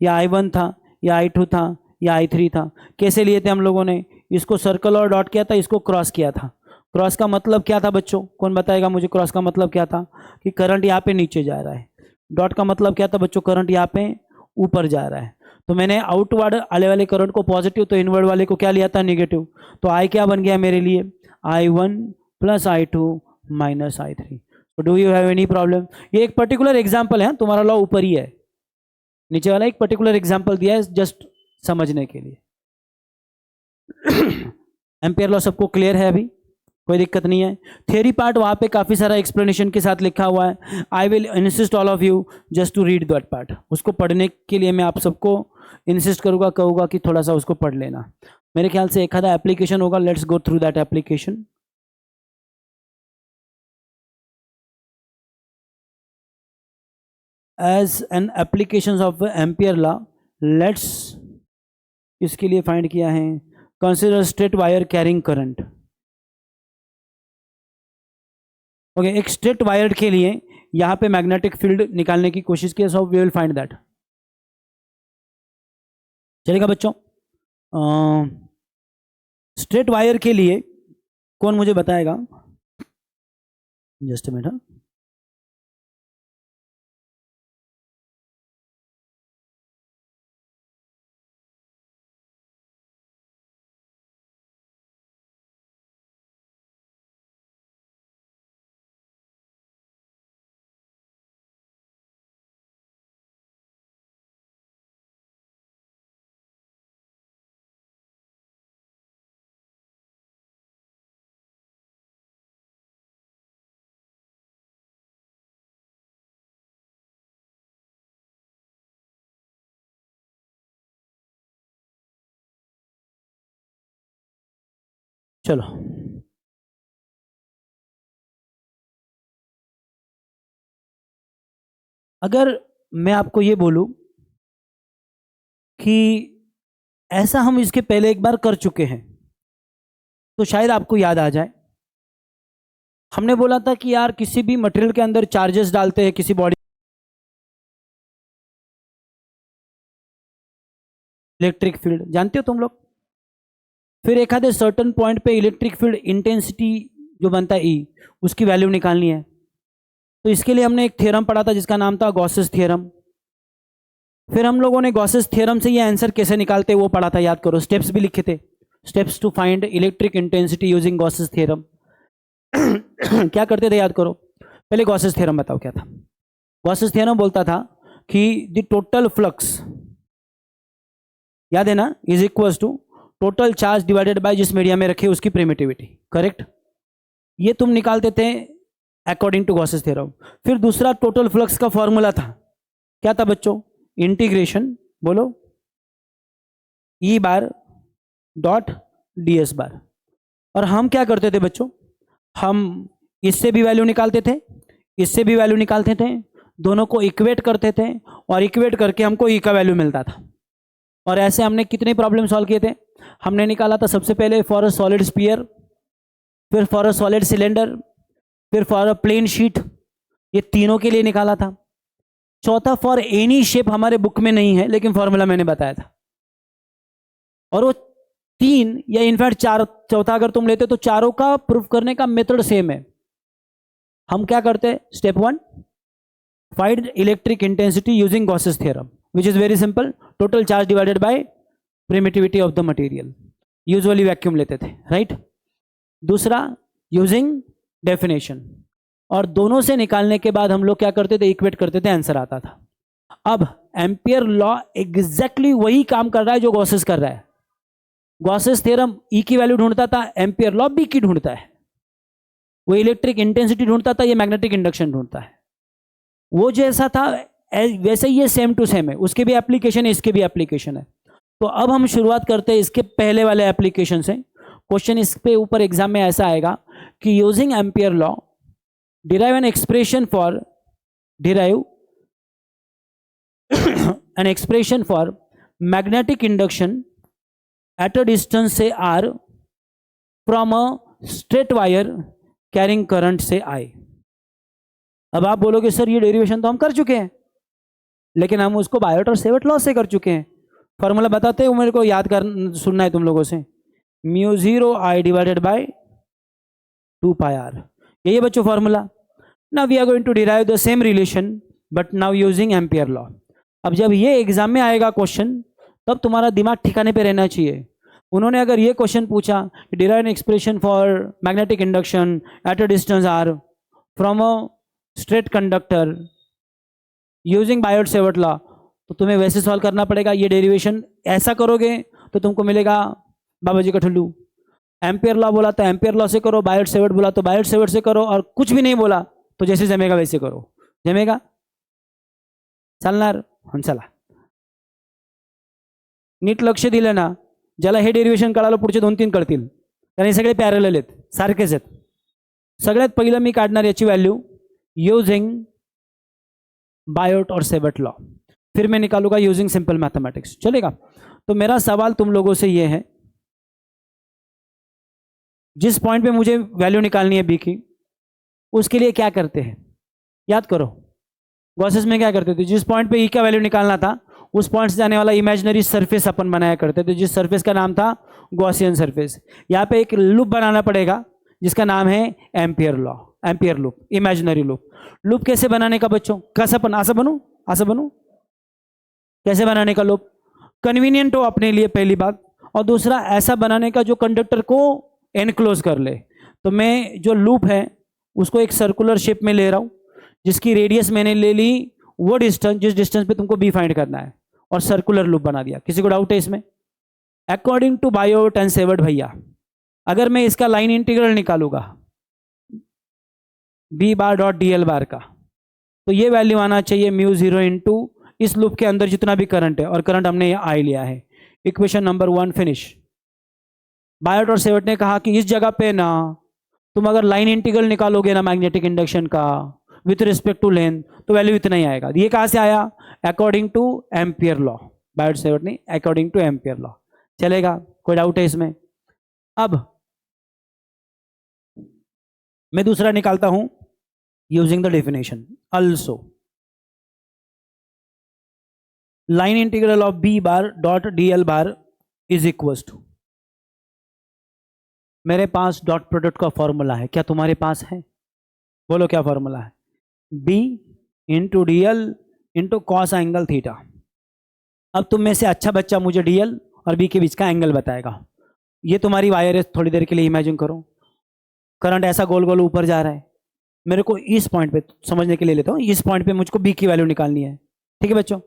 या I1 था, या I2 था, या I3 था। कैसे लिए थे हम लोगों ने? इसको सर्कल और डॉट किया था, इसको क्रॉस किया था। क्रॉस का मतलब क्या था बच्चों? कौन बताएगा मुझे क्रॉस का मतलब क्या था? कि करंट यहाँ पे नीचे जा रहा है। डॉट का मतलब क्या था बच्चों? करंट यहाँ पे ऊपर जा रहा है। तो मैंने आउटवर्ड आने वाले करंट को पॉजिटिव, तो इनवर्ड वाले को क्या लिया था? नेगेटिव। तो I क्या बन गया मेरे लिए? I1 plus I2 minus I3। तो do you have any problem? ये एक पर्टिकुलर एग्जाम्पल है, तुम्हारा लॉ ऊपर ही है, नीचे वाला एक पर्टिकुलर एग्जाम्पल दिया है जस्ट समझने के लिए। एम्पियर लॉ सबको क्लियर है? अभी कोई दिक्कत नहीं है? थियरी पार्ट वहां पे काफी सारा एक्सप्लेनेशन के साथ लिखा हुआ है। I will insist all of you just to read that part. उसको पढ़ने के लिए मैं आप सबको इंसिस्ट करूंगा, कहूंगा कि थोड़ा सा उसको पढ़ लेना। मेरे ख्याल से एक आधा एप्लीकेशन होगा, let's go through that application. As an application of Ampere law, let's इसके लिए फाइंड किया है, consider straight wire carrying current. Okay, एक स्ट्रेट वायर के लिए यहां पे मैग्नेटिक फील्ड निकालने की कोशिश की, so we will find that. चलेगा बच्चों? स्ट्रेट वायर के लिए कौन मुझे बताएगा? Just a minute. चलो, अगर मैं आपको ये बोलूं कि ऐसा हम इसके पहले एक बार कर चुके हैं, तो शायद आपको याद आ जाए। हमने बोला था कि यार किसी भी मटेरियल के अंदर चार्जेस डालते हैं किसी बॉडी, इलेक्ट्रिक फील्ड जानते हो तुम लोग। फिर एक आधे सर्टन पॉइंट पे इलेक्ट्रिक फील्ड इंटेंसिटी जो बनता है ई, उसकी वैल्यू निकालनी है। तो इसके लिए हमने एक थ्योरम पढ़ा था जिसका नाम था गॉसेस थ्योरम। फिर हम लोगों ने गॉसेस थ्योरम से ये आंसर कैसे निकालते हैं वो पढ़ा था, याद करो। स्टेप्स भी लिखे थे, steps to find electric intensity using Gauss's theorem. क्या करते थे याद करो? पहले गॉसेस थ्योरम बताओ क्या था। गॉसेस थ्योरम बोलता था कि द टोटल फ्लक्स, याद है ना, is equal to total charge divided by जिस मीडिया में रखे उसकी प्रिमिटिविटी। करेक्ट? ये तुम निकालते थे अकॉर्डिंग टू गॉसेस थ्योरम। फिर दूसरा टोटल फ्लक्स का फॉर्मूला था, क्या था बच्चों? इंटीग्रेशन, बोलो, ई बार डॉट डी एस बार। और हम क्या करते थे बच्चों? हम इससे भी वैल्यू निकालते थे, इससे भी वैल्यू निकालते थे, दोनों को इक्वेट करते थे, और इक्वेट करके हमको ई का वैल्यू मिलता था। और ऐसे हमने कितने प्रॉब्लम सॉल्व किए थे? हमने निकाला था सबसे पहले फॉर अ सॉलिड स्फीयर, फिर फॉर अ सॉलिड सिलेंडर, फिर फॉर अ प्लेन शीट, ये तीनों के लिए निकाला था। चौथा फॉर एनी शेप हमारे बुक में नहीं है, लेकिन फॉर्मूला मैंने बताया था। और वो 3 या इनफैक्ट 4, चौथा अगर तुम लेते तो चारों का प्रूफ करने का मेथड सेम है। हम क्या करते? Step 1, find electric intensity using Gauss's theorem, which is very simple, total charge divided by primitivity of the material. Usually vacuum लेते थे, राइट? दूसरा यूजिंग डेफिनेशन, और दोनों से निकालने के बाद हम लोग क्या करते थे? इक्वेट करते थे, आंसर आता था। अब एम्पियर लॉ एग्जैक्टली वही काम कर रहा है जो गॉसेस कर रहा है। गॉसेस थ्योरम ई की वैल्यू ढूंढता था, एम्पियर लॉ बी की ढूंढता है। वो इलेक्ट्रिक इंटेंसिटी ढूंढता था, ये मैग्नेटिक इंडक्शन ढूंढता है। वो जैसा था वैसे ही ये सेम टू सेम है, उसके भी एप्लीकेशन है, इसके भी एप्लीकेशन है। तो अब हम शुरुआत करते हैं इसके पहले वाले एप्लीकेशन से। क्वेश्चन इस पे ऊपर एग्जाम में ऐसा आएगा कि using Ampere law derive an expression for magnetic induction at a distance से R from a straight wire carrying current से आई। अब आप बोलोगे सर ये डेरिवेशन तो हम कर चुके हैं, लेकिन हम उसको बायोट और सेवट लॉ से कर चुके हैं। फॉर्मूला बताते हो मेरे को, याद कर सुनना है तुम लोगों से। Mu 0 I divided by 2 pi R, यही है बच्चों formula. Now we are going to derive the same relation but now using Ampere law. अब जब ये एग्जाम में आएगा क्वेश्चन, तब तुम्हारा दिमाग ठिकाने पे रहना चाहिए। उन्होंने अगर ये क्वेश्चन पूछा derive an expression for magnetic induction at a distance R from a straight conductor using Biot Savart law, तो तुम्हें वैसे सॉल्व करना पड़ेगा। ये डेरिवेशन ऐसा करोगे तो तुमको मिलेगा बाबा जी का ठुल्लू। एम्पियर लॉ बोला तो एम्पियर लॉ से करो, बायोट सेवर्ट बोला तो बायोट सेवर्ट से करो, और कुछ भी नहीं बोला तो जैसे जमेगा वैसे करो। जमेगा? चालणार? हम चला, नीट लक्ष दिलं ना, ज्याला हे डेरिवेशन कळालं पुढचे 2-3 कळतील, कारण हे सगळे पॅरलल आहेत, सारखेच आहेत। सगळ्यात पहिलं मी काढणार याची व्हॅल्यू यूजिंग बायोट और सेवर्ट लॉ, फिर मैं निकालूंगा यूजिंग सिंपल मैथमेटिक्स। चलेगा? तो मेरा सवाल तुम लोगों से ये है, जिस पॉइंट पे मुझे वैल्यू निकालनी है बी की, उसके लिए क्या करते हैं? याद करो, गॉसेस में क्या करते थे? जिस पॉइंट पे ई का वैल्यू निकालना था, उस पॉइंट से जाने वाला इमेजिनरी सरफेस अपन बनाया करते थे, जिस सरफेस का नाम था गॉसियन सरफेस। यहाँ पे एक लूप बनाना पड़ेगा जिसका नाम है ampere law, ampere loop, imaginary loop. Loop कैसे बनाने का बच्चों? कैसे बना? ऐसा बनू? कैसे बनाने का लूप? कन्वीनियंट हो अपने लिए, पहली बात, और दूसरा ऐसा बनाने का जो कंडक्टर को एनक्लोज कर ले। तो मैं जो लूप है उसको एक सर्कुलर शेप में ले रहा हूं, जिसकी रेडियस मैंने ले ली वो डिस्टेंस जिस डिस्टेंस पे तुमको बी फाइंड करना है, और सर्कुलर लूप बना दिया। किसी को डाउट है इसमें? According to Biot and Savart भैया, अगर मैं इसका लाइन इंटीग्रल निकालूंगा B bar dot D L bar का, तो ये वैल्यू आना चाहिए म्यू 0 इंटू इस लूप के अंदर जितना भी करंट है, और करंट हमने ये आई लिया है। Equation number 1 finish. बायोट और सेवर्ट ने कहा कि इस जगह पे ना तुम अगर लाइन इंटीग्रल निकालोगे ना मैग्नेटिक इंडक्शन का विथ रिस्पेक्ट टू लेंथ, तो वैल्यू इतना ही आएगा। ये कहां से आया? According two ampere law. Biot Savart ने अकॉर्डिंग टू एम्पियर लॉ। चलेगा? कोई डाउट है इसमें? अब मैं दूसरा निकालता हूं using the definition also. Line integral of B bar dot D L bar is equal to, मेरे पास डॉट प्रोडक्ट का फॉर्मूला है, क्या तुम्हारे पास है? बोलो क्या फॉर्मूला है? B into D L into cos angle theta. अब तुम में से अच्छा बच्चा मुझे डी एल और बी के बीच का एंगल बताएगा। ये तुम्हारी वायर है, थोड़ी देर के लिए इमेजिन करो, करंट ऐसा गोल गोल ऊपर जा रहा है, मेरे को इस पॉइंट पे समझने के लिए लेता हूँ, इस पॉइंट पे मुझको बी की वैल्यू निकालनी है। ठीक है बच्चों?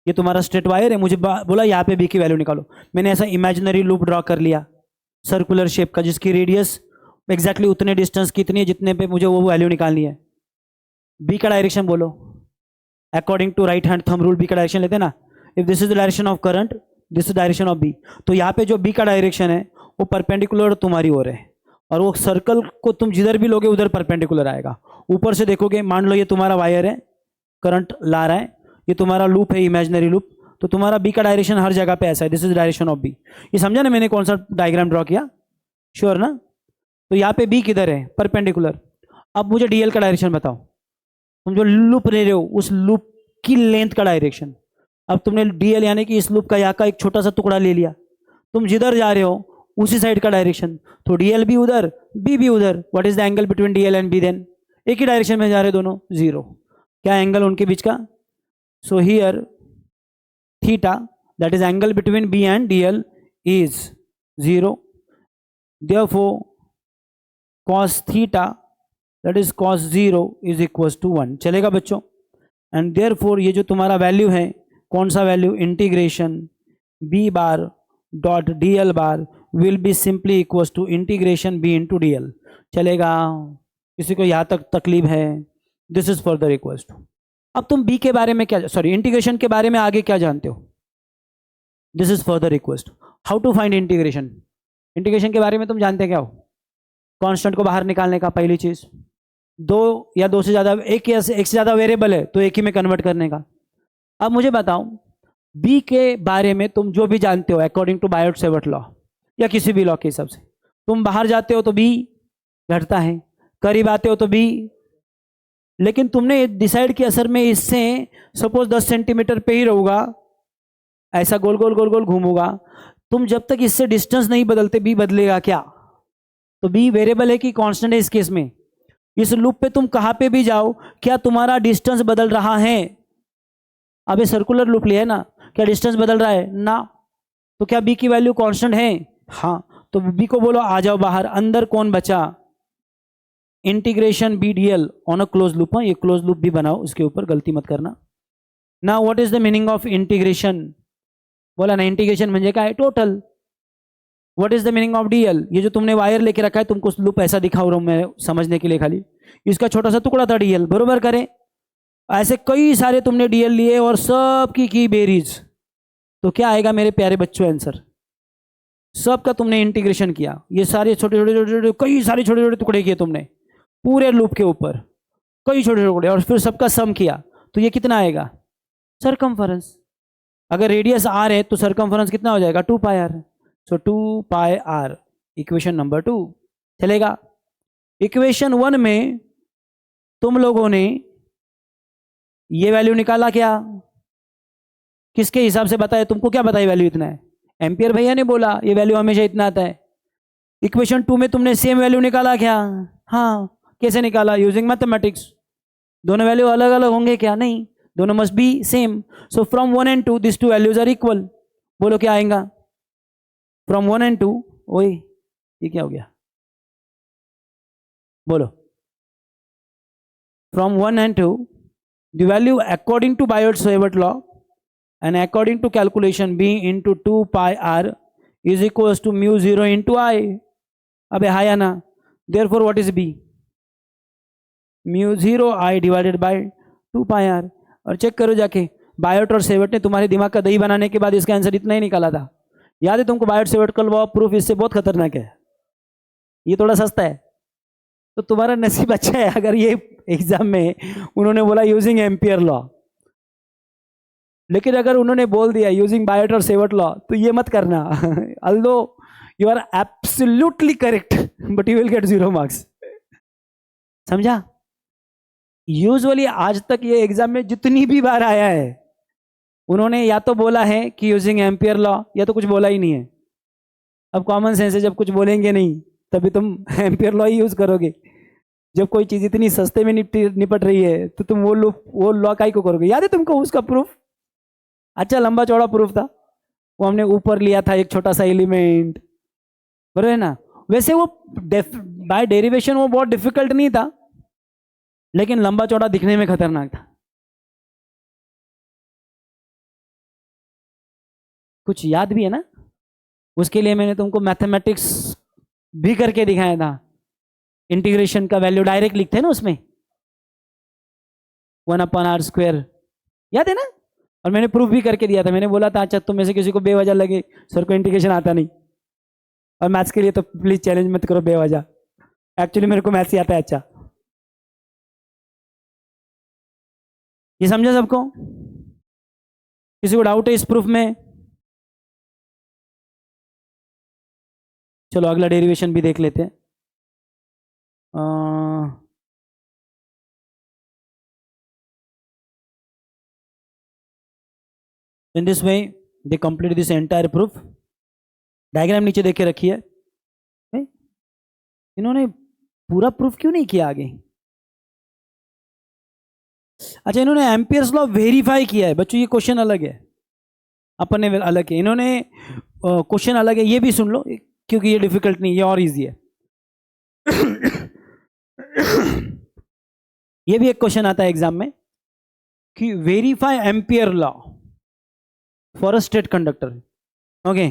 ये तुम्हारा स्ट्रेट वायर है, मुझे बोला यहाँ पे बी की वैल्यू निकालो। मैंने ऐसा इमेजिनरी लूप ड्रॉ कर लिया सर्कुलर शेप का, जिसकी रेडियस एग्जैक्टली उतने डिस्टेंस कितनी है जितने पे मुझे वो वैल्यू निकालनी है। बी का डायरेक्शन बोलो, according to right hand thumb rule B का डायरेक्शन लेते हैं ना। If this is the direction of current, this is direction of B, तो यहाँ पे जो बी का डायरेक्शन है वो परपेंडिकुलर तुम्हारी ओर है, और वो सर्कल को तुम जिधर भी लोगे उधर परपेंडिकुलर आएगा। ऊपर से देखोगे, मान लो ये तुम्हारा वायर है, करंट ला रहा है, ये तुम्हारा लूप है इमेजिनरी लूप, तो तुम्हारा बी का डायरेक्शन हर जगह पे ऐसा है, this is direction of B. ये समझा ना मैंने कौन सा डायग्राम ड्रॉ किया? श्योर ना? तो यहाँ पे बी किधर है? परपेंडिकुलर। अब मुझे डीएल का डायरेक्शन बताओ, तुम जो लूप ले रहे हो उस लूप की लेंथ का डायरेक्शन। अब तुमने डीएल यानी कि इस लूप का यहाँ का एक छोटा सा टुकड़ा ले लिया, तुम जिधर जा रहे हो उसी साइड का डायरेक्शन, तो डीएल भी उधर, बी भी उधर। What is the angle between DL and B then? एक ही डायरेक्शन में जा रहे दोनों, 0। क्या एंगल उनके बीच का? So here theta, that is angle between B and DL is 0. Therefore, cos theta, that is cos 0 is equals to 1. चलेगा बच्चों? And therefore ये जो तुम्हारा वैल्यू है, कौन सा value? Integration B bar dot D L bar will be simply equals to integration B into D L. चलेगा? किसी को यहाँ तक तकलीफ है? This is further equals to. अब तुम बी के बारे में क्या, सॉरी इंटीग्रेशन के बारे में आगे क्या जानते हो? This is further equals to how to find integration. Integration के बारे में तुम जानते क्या हो? कांस्टेंट को बाहर निकालने का, पहली चीज। दो या दो से ज्यादा, एक या एक से ज्यादा वेरिएबल है तो एक ही में कन्वर्ट करने का। अब मुझे बताओ बी के बारे में तुम जो भी जानते हो अकॉर्डिंग टू बायोट-सेवर्ट लॉ या किसी भी लॉ के हिसाब से, तुम बाहर जाते हो तो बी घटता है, करीब आते हो तो बी, लेकिन तुमने डिसाइड किया सर मैं इससे सपोज 10 सेंटीमीटर पे ही रहूंगा, ऐसा गोल गोल गोल गोल घूमूंगा। तुम जब तक इससे डिस्टेंस नहीं बदलते बी बदलेगा क्या? तो बी वेरिएबल है कि कांस्टेंट है इस केस में? इस लूप पे तुम कहां पे भी जाओ, क्या तुम्हारा डिस्टेंस बदल रहा है? अब ये सर्कुलर लूप लिया है ना, क्या डिस्टेंस बदल रहा है ना? तो क्या बी की वैल्यू कांस्टेंट है? हाँ, तो बी को बोलो आ जाओ बाहर। अंदर कौन बचा? Integration B D L on a close loop. ये क्लोज लूप भी बनाओ, इसके ऊपर गलती मत करना। Now what is the meaning of integration? बोला ना इंटीग्रेशन म्हणजे काय? Total. What is the meaning of DL? ये जो तुमने वायर लेके रखा है, तुमको लूप ऐसा दिखाओ रहा हूं मैं समझने के लिए, खाली इसका छोटा सा टुकड़ा था डीएल, बरोबर करें? ऐसे कई सारे तुमने डीएल लिए और सब की बेरीज, तो क्या आएगा मेरे प्यारे बच्चों आंसर? सबका तुमने इंटीग्रेशन किया, ये सारे छोटे छोटे छोटे छोटे कई सारे छोटे छोटे टुकड़े किए तुमने पूरे लूप के ऊपर, कई छोटे टुकड़े, और फिर सबका सम किया, तो ये कितना आएगा? सरकमफरेंस। अगर रेडियस आर है तो सरकमफरेंस कितना हो जाएगा? 2 pi R. So 2 pi R, equation number 2। चलेगा? इक्वेशन 1 में तुम लोगों ने ये वैल्यू निकाला क्या? किसके हिसाब से बताया? तुमको क्या बताया वैल्यू इतना है? एम्पियर भैया ने बोला ये वैल्यू हमेशा इतना आता है। इक्वेशन 2 में तुमने सेम वैल्यू निकाला क्या? हाँ। कैसे निकाला? Using mathematics. दोनों वैल्यू अलग अलग होंगे क्या? नहीं, दोनों must be same. So from 1 and 2 this two values are equal. बोलो क्या आएगा? फ्रॉम 1 and 2, ओए ये क्या हो गया? बोलो। From 1 and 2 the value according to Biot-Savart law and according to calculation b into 2 pi r is equals to mu 0 into I. अबे हाँ या ना? therefore what is b? mu 0 I divided by 2 pi r। और check करो जाके, Biot और Savart ने तुम्हारे दिमाग का दही बनाने के बाद इसका आंसर इतना ही निकाला था। याद है तुमको? बायोट सेवर्ट का लॉ प्रूफ इससे बहुत खतरनाक है, ये थोड़ा सस्ता है। तो तुम्हारा नसीब अच्छा है अगर ये एग्जाम में उन्होंने बोला यूजिंग एम्पियर लॉ, लेकिन अगर उन्होंने बोल दिया यूजिंग बायोट और सेवर्ट लॉ तो ये मत करना। Although you are absolutely correct but you will get 0 marks. समझा? यूजुअली आज तक ये एग्जाम में जितनी भी बार आया है, उन्होंने या तो बोला है कि यूजिंग एम्पियर लॉ, या तो कुछ बोला ही नहीं है। अब कॉमन सेंस है, जब कुछ बोलेंगे नहीं तभी तुम एम्पियर लॉ ही यूज करोगे। जब कोई चीज इतनी सस्ते में निपट रही है तो तुम वो लॉ काई को करोगे? याद है तुमको उसका प्रूफ? अच्छा लंबा चौड़ा प्रूफ था, वो हमने ऊपर लिया था एक छोटा सा एलिमेंट, बराबर है ना? वैसे वो बाय डेरिवेशन वो बहुत डिफिकल्ट नहीं था, लेकिन लंबा चौड़ा दिखने में खतरनाक था। कुछ याद भी है ना? उसके लिए मैंने तुमको मैथमेटिक्स भी करके दिखाया था। इंटीग्रेशन का वैल्यू डायरेक्ट लिखते हैं ना उसमें, 1/r², याद है ना? और मैंने प्रूफ भी करके दिया था। मैंने बोला था अच्छा तुम में से किसी को बेवजह लगे सर को इंटीग्रेशन आता नहीं, और मैथ्स के लिए तो प्लीज चैलेंज मत करो बेवजह, एक्चुअली मेरे को मैथ्स ही आता है। अच्छा ये समझा सबको? किसी को डाउट है इस प्रूफ में? चलो अगला डेरिवेशन भी देख लेते हैं। In this way they complete this entire proof. Diagram नीचे देखे रखी है। इन्होंने पूरा प्रूफ क्यों नहीं किया आगे? अच्छा इन्होंने एम्पियर्स लॉ वेरीफाई किया है बच्चों, ये क्वेश्चन अलग है, अपन ने अलग है, इन्होंने क्वेश्चन अलग है। ये भी सुन लो क्योंकि ये डिफिकल्ट नहीं, ये और इजी है। ये भी एक क्वेश्चन आता है एग्जाम में कि verify ampere law for a state conductor. Okay,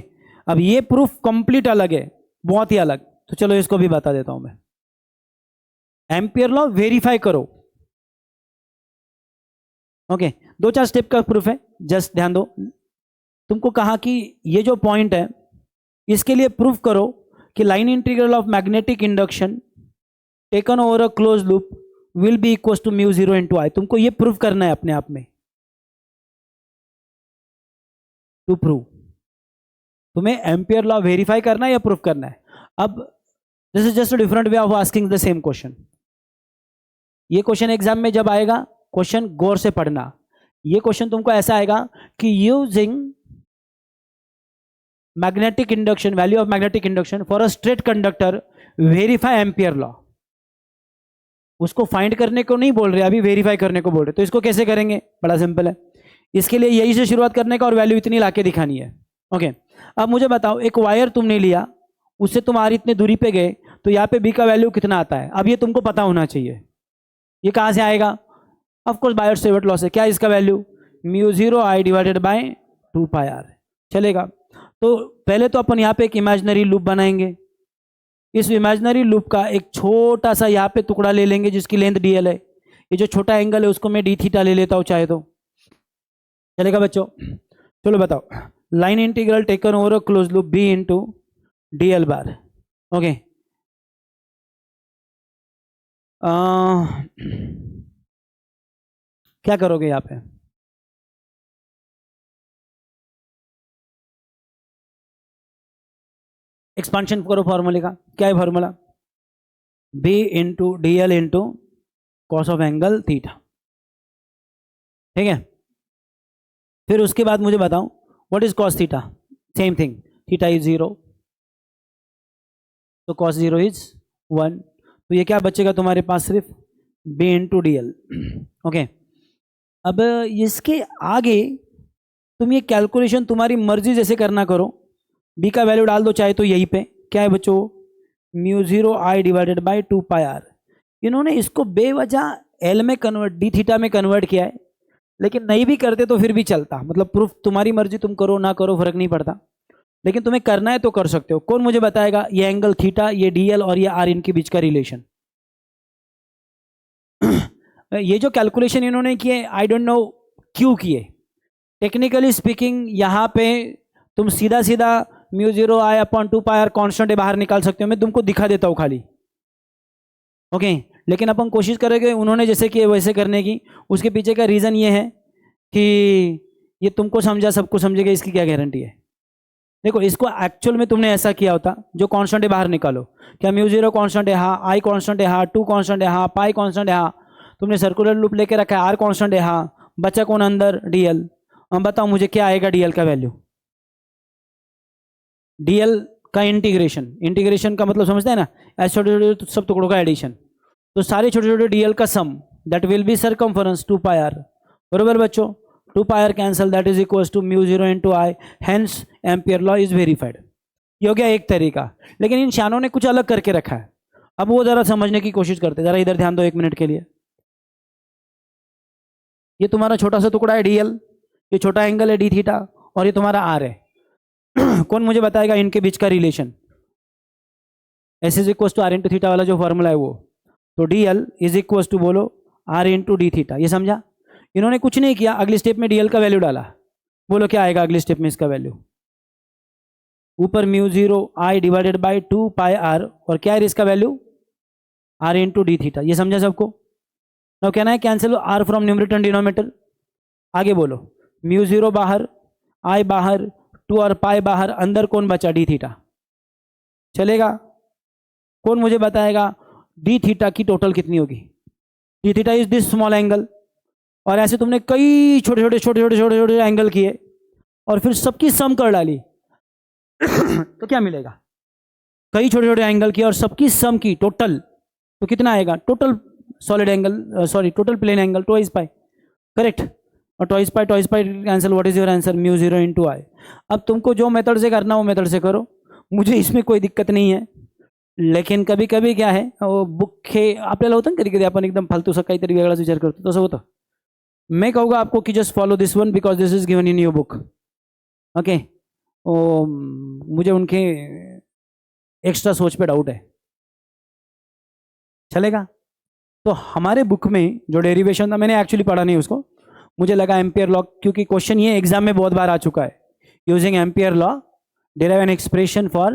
अब ये प्रूफ कंप्लीट अलग है, बहुत ही अलग। तो चलो इसको भी बता देता हूं मैं। एम्पियर लॉ वेरीफाई करो। ओके, 2-4 स्टेप का प्रूफ है, जस्ट ध्यान दो। तुमको कहा कि ये जो पॉइंट है इसके लिए प्रूफ करो कि line integral of magnetic induction taken over a close loop will be equal to mu 0 into I. तुमको ये प्रूफ करना है अपने आप में। टू प्रूव तुम्हें एम्पियर लॉ वेरीफाई करना है या प्रूफ करना है। अब this is just a different way of asking the same question. ये क्वेश्चन एग्जाम में जब आएगा, क्वेश्चन गौर से पढ़ना। ये क्वेश्चन तुमको ऐसा आएगा कि using magnetic induction, value of magnetic induction for a straight conductor, verify ampere law. उसको फाइंड करने को नहीं बोल रहे, अभी वेरीफाई करने को बोल रहे। तो इसको कैसे करेंगे, बड़ा सिंपल है। इसके लिए यही से शुरुआत करने का और वैल्यू इतनी लाके दिखानी है। ओके, अब मुझे बताओ, एक वायर तुमने लिया, उससे तुम आर इतने दूरी पे गए, तो यहाँ पे बी का वैल्यू कितना आता है। अब ये तुमको पता होना चाहिए। ये कहाँ से आएगा, ऑफ कोर्स बायोट-सेवर्ट लॉ से। क्या इसका value, mu 0 I divided by 2 pi R. चलेगा। तो पहले तो अपन यहाँ पे एक इमेजिनरी लूप बनाएंगे। इस इमेजिनरी लूप का एक छोटा सा यहाँ पे टुकड़ा ले लेंगे जिसकी लेंथ dl है। ये जो छोटा एंगल है उसको मैं d थीटा ले लेता हूँ चाहे तो। चलेगा बच्चों। चलो बताओ, line integral taken over close loop b into dl बार। ओके, क्या करोगे यहाँ पे, एक्सपांशन करो फॉर्मूले का। क्या है formula, b into D L into cos of angle theta. ठीक है, फिर उसके बाद मुझे बताओ what is cos theta. Same thing, theta is 0, तो कॉस 0 इज 1। तो ये क्या बचेगा तुम्हारे पास, सिर्फ b into D L. Okay, अब इसके आगे तुम ये कैलकुलेशन तुम्हारी मर्जी जैसे करना करो। b का वैल्यू डाल दो चाहे तो यहीं पे। क्या है बच्चों, mu 0 I divided by 2 pi R. इन्होंने इसको बेवजह एल में कन्वर्ट, डी थीटा में कन्वर्ट किया है, लेकिन नहीं भी करते तो फिर भी चलता। मतलब प्रूफ तुम्हारी मर्जी, तुम करो ना करो फर्क नहीं पड़ता, लेकिन तुम्हें करना है तो कर सकते हो। कौन मुझे बताएगा ये एंगल थीटा, ये डीएल और ये आर, इनके बीच का रिलेशन। ये जो कैलकुलेशन इन्होंने किए, आई डोंट नो क्यों किए। टेक्निकली स्पीकिंग यहाँ पे तुम सीधा सीधा mu 0 I upon 2 pi R constant बाहर निकाल सकते हो। मैं तुमको दिखा देता हूँ खाली। ओके, लेकिन अपन कोशिश करेंगे उन्होंने जैसे किए वैसे करने की। उसके पीछे का रीज़न ये है कि ये तुमको समझा सबको समझेगा, इसकी क्या गारंटी है। देखो, इसको एक्चुअल में तुमने ऐसा किया होता, जो कांस्टेंट है बाहर निकालो। क्या म्यू 0 कांस्टेंट है, हाँ। आई कांस्टेंट है, हाँ। 2 कांस्टेंट है, हाँ। पाई कांस्टेंट है, हाँ। तुमने सर्कुलर लूप लेके रखा है, आर कांस्टेंट है, हाँ। बचा कौन अंदर, डीएल। अब बताओ मुझे क्या आएगा डीएल का वैल्यू। डीएल का इंटीग्रेशन, इंटीग्रेशन का मतलब समझते हैं ना, ऐसे छोटे छोटे सब टुकड़ों का एडिशन। तो सारे छोटे छोटे डीएल का sum, that will be circumference 2 pi R. बरोबर बच्चों, 2 pi R cancel, that is equals to mu 0 into I, hence Ampere law is verified. ये हो गया एक तरीका, लेकिन इन शानों ने कुछ अलग करके रखा है। अब वो जरा समझने की कोशिश करते, जरा इधर ध्यान दो 1 मिनट के लिए। ये तुम्हारा छोटा सा टुकड़ा है डीएल, ये छोटा एंगल है डी थीटा, और ये तुम्हारा आर है। कौन मुझे बताएगा इनके बीच का relation. S is equal to R into theta वाला जो फॉर्मूला है वो, तो D L is equal to बोलो आर इंटू डी थीटा। ये समझा। इन्होंने कुछ नहीं किया, अगली स्टेप में डीएल का वैल्यू डाला। बोलो क्या आएगा अगली स्टेप में इसका वैल्यू, ऊपर mu 0 I divided by 2 pi R, और क्या है इसका value, R into D theta. ये समझा सबको। नाउ कहना है cancel R from numerator and denominator. आगे बोलो, म्यू 0 बाहर, आई बाहर, 2 और पाई बाहर, अंदर कौन बचा, डी थीटा। चलेगा। कौन मुझे बताएगा डी थीटा की टोटल कितनी होगी। D theta is this small angle, और ऐसे तुमने कई छोटे छोटे छोटे छोटे छोटे छोटे एंगल किए और फिर सबकी सम कर डाली। तो क्या मिलेगा, कई छोटे छोटे एंगल किए और सबकी सम की टोटल, तो कितना आएगा, total solid angle, sorry total plane angle, twice pi. Correct. और twice pi cancel, what is your answer, mu 0 into I. अब तुमको जो मेथड से करना वो मेथड से करो, मुझे इसमें कोई दिक्कत नहीं है। लेकिन कभी कभी क्या है, वो बुक हे आपल्याला होतं ना कधी कधी आपण एकदम फालतूसा काहीतरी वेगळाच विचार करतो, तसं होतं। मैं कहूँगा आपको कि just follow this one because this is given in your book. Okay, मुझे उनके एक्स्ट्रा सोच पे डाउट है। चलेगा? तो हमारे बुक में जो डेरिवेशन था, मैंने एक्चुअली पढ़ा नहीं उसको, मुझे लगा एम्पियर लॉ, क्योंकि क्वेश्चन ये एग्जाम में बहुत बार आ चुका है। Using Ampere law derive an expression for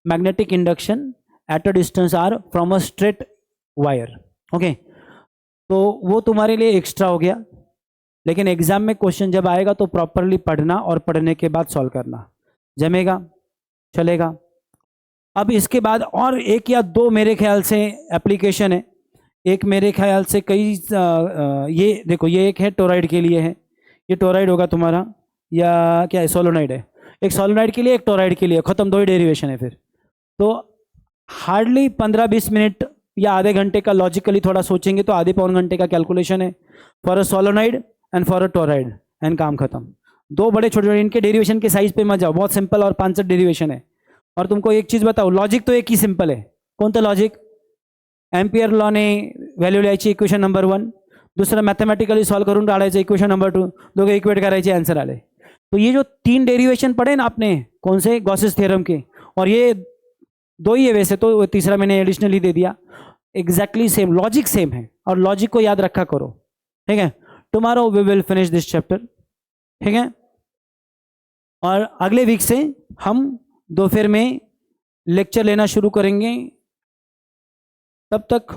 magnetic induction at a distance r from a straight wire. Okay, तो वो तुम्हारे लिए एक्स्ट्रा हो गया, लेकिन एग्जाम में क्वेश्चन जब आएगा तो प्रॉपरली पढ़ना और पढ़ने के बाद सॉल्व करना। जमेगा? चलेगा? अब इसके बाद और एक या दो मेरे ख्याल से एप्लीकेशन है। एक मेरे ख्याल से कई ये देखो, ये एक है टोराइड के लिए है, ये टोराइड होगा तुम्हारा, या क्या है, सोलोनाइड है। एक सोलोनाइड के लिए, एक टोराइड के लिए, खत्म, दो ही डेरिवेशन है। फिर तो हार्डली 15-20 मिनट या आधे घंटे का लॉजिकली थोड़ा सोचेंगे तो आधे पौन घंटे का कैलकुलेशन है for a solenoid and for a toroid, and काम खत्म। दो बड़े छोटे छोटे, इनके डेरिवेशन के साइज पे मत जाओ, बहुत सिंपल और 5 डेरिवेशन है। और तुमको एक चीज बताओ, लॉजिक तो एक ही सिंपल है। कोणतं लॉजिक? एम्पियर लॉने व्हॅल्यू लिहायची इक्वेशन नंबर 1, दूसरा मैथमेटिकली सॉल्व करून काढायचं इक्वेशन नंबर 2, दोगे इक्वेट करायचे, आंसर आले। तो ये जो 3 डेरिवेशन पढ़े ना आपने, कौन से, गॉसेस थ्योरम के, और ये 2 ही है वैसे तो, तीसरा मैंने एडिशनली दे दिया, एग्जैक्टली सेम लॉजिक, सेम है, और लॉजिक को याद रखा करो। ठीक है? Tomorrow we will finish this chapter. ठीक है? और अगले वीक से हम दोपहर में लेक्चर लेना शुरू करेंगे। तब तक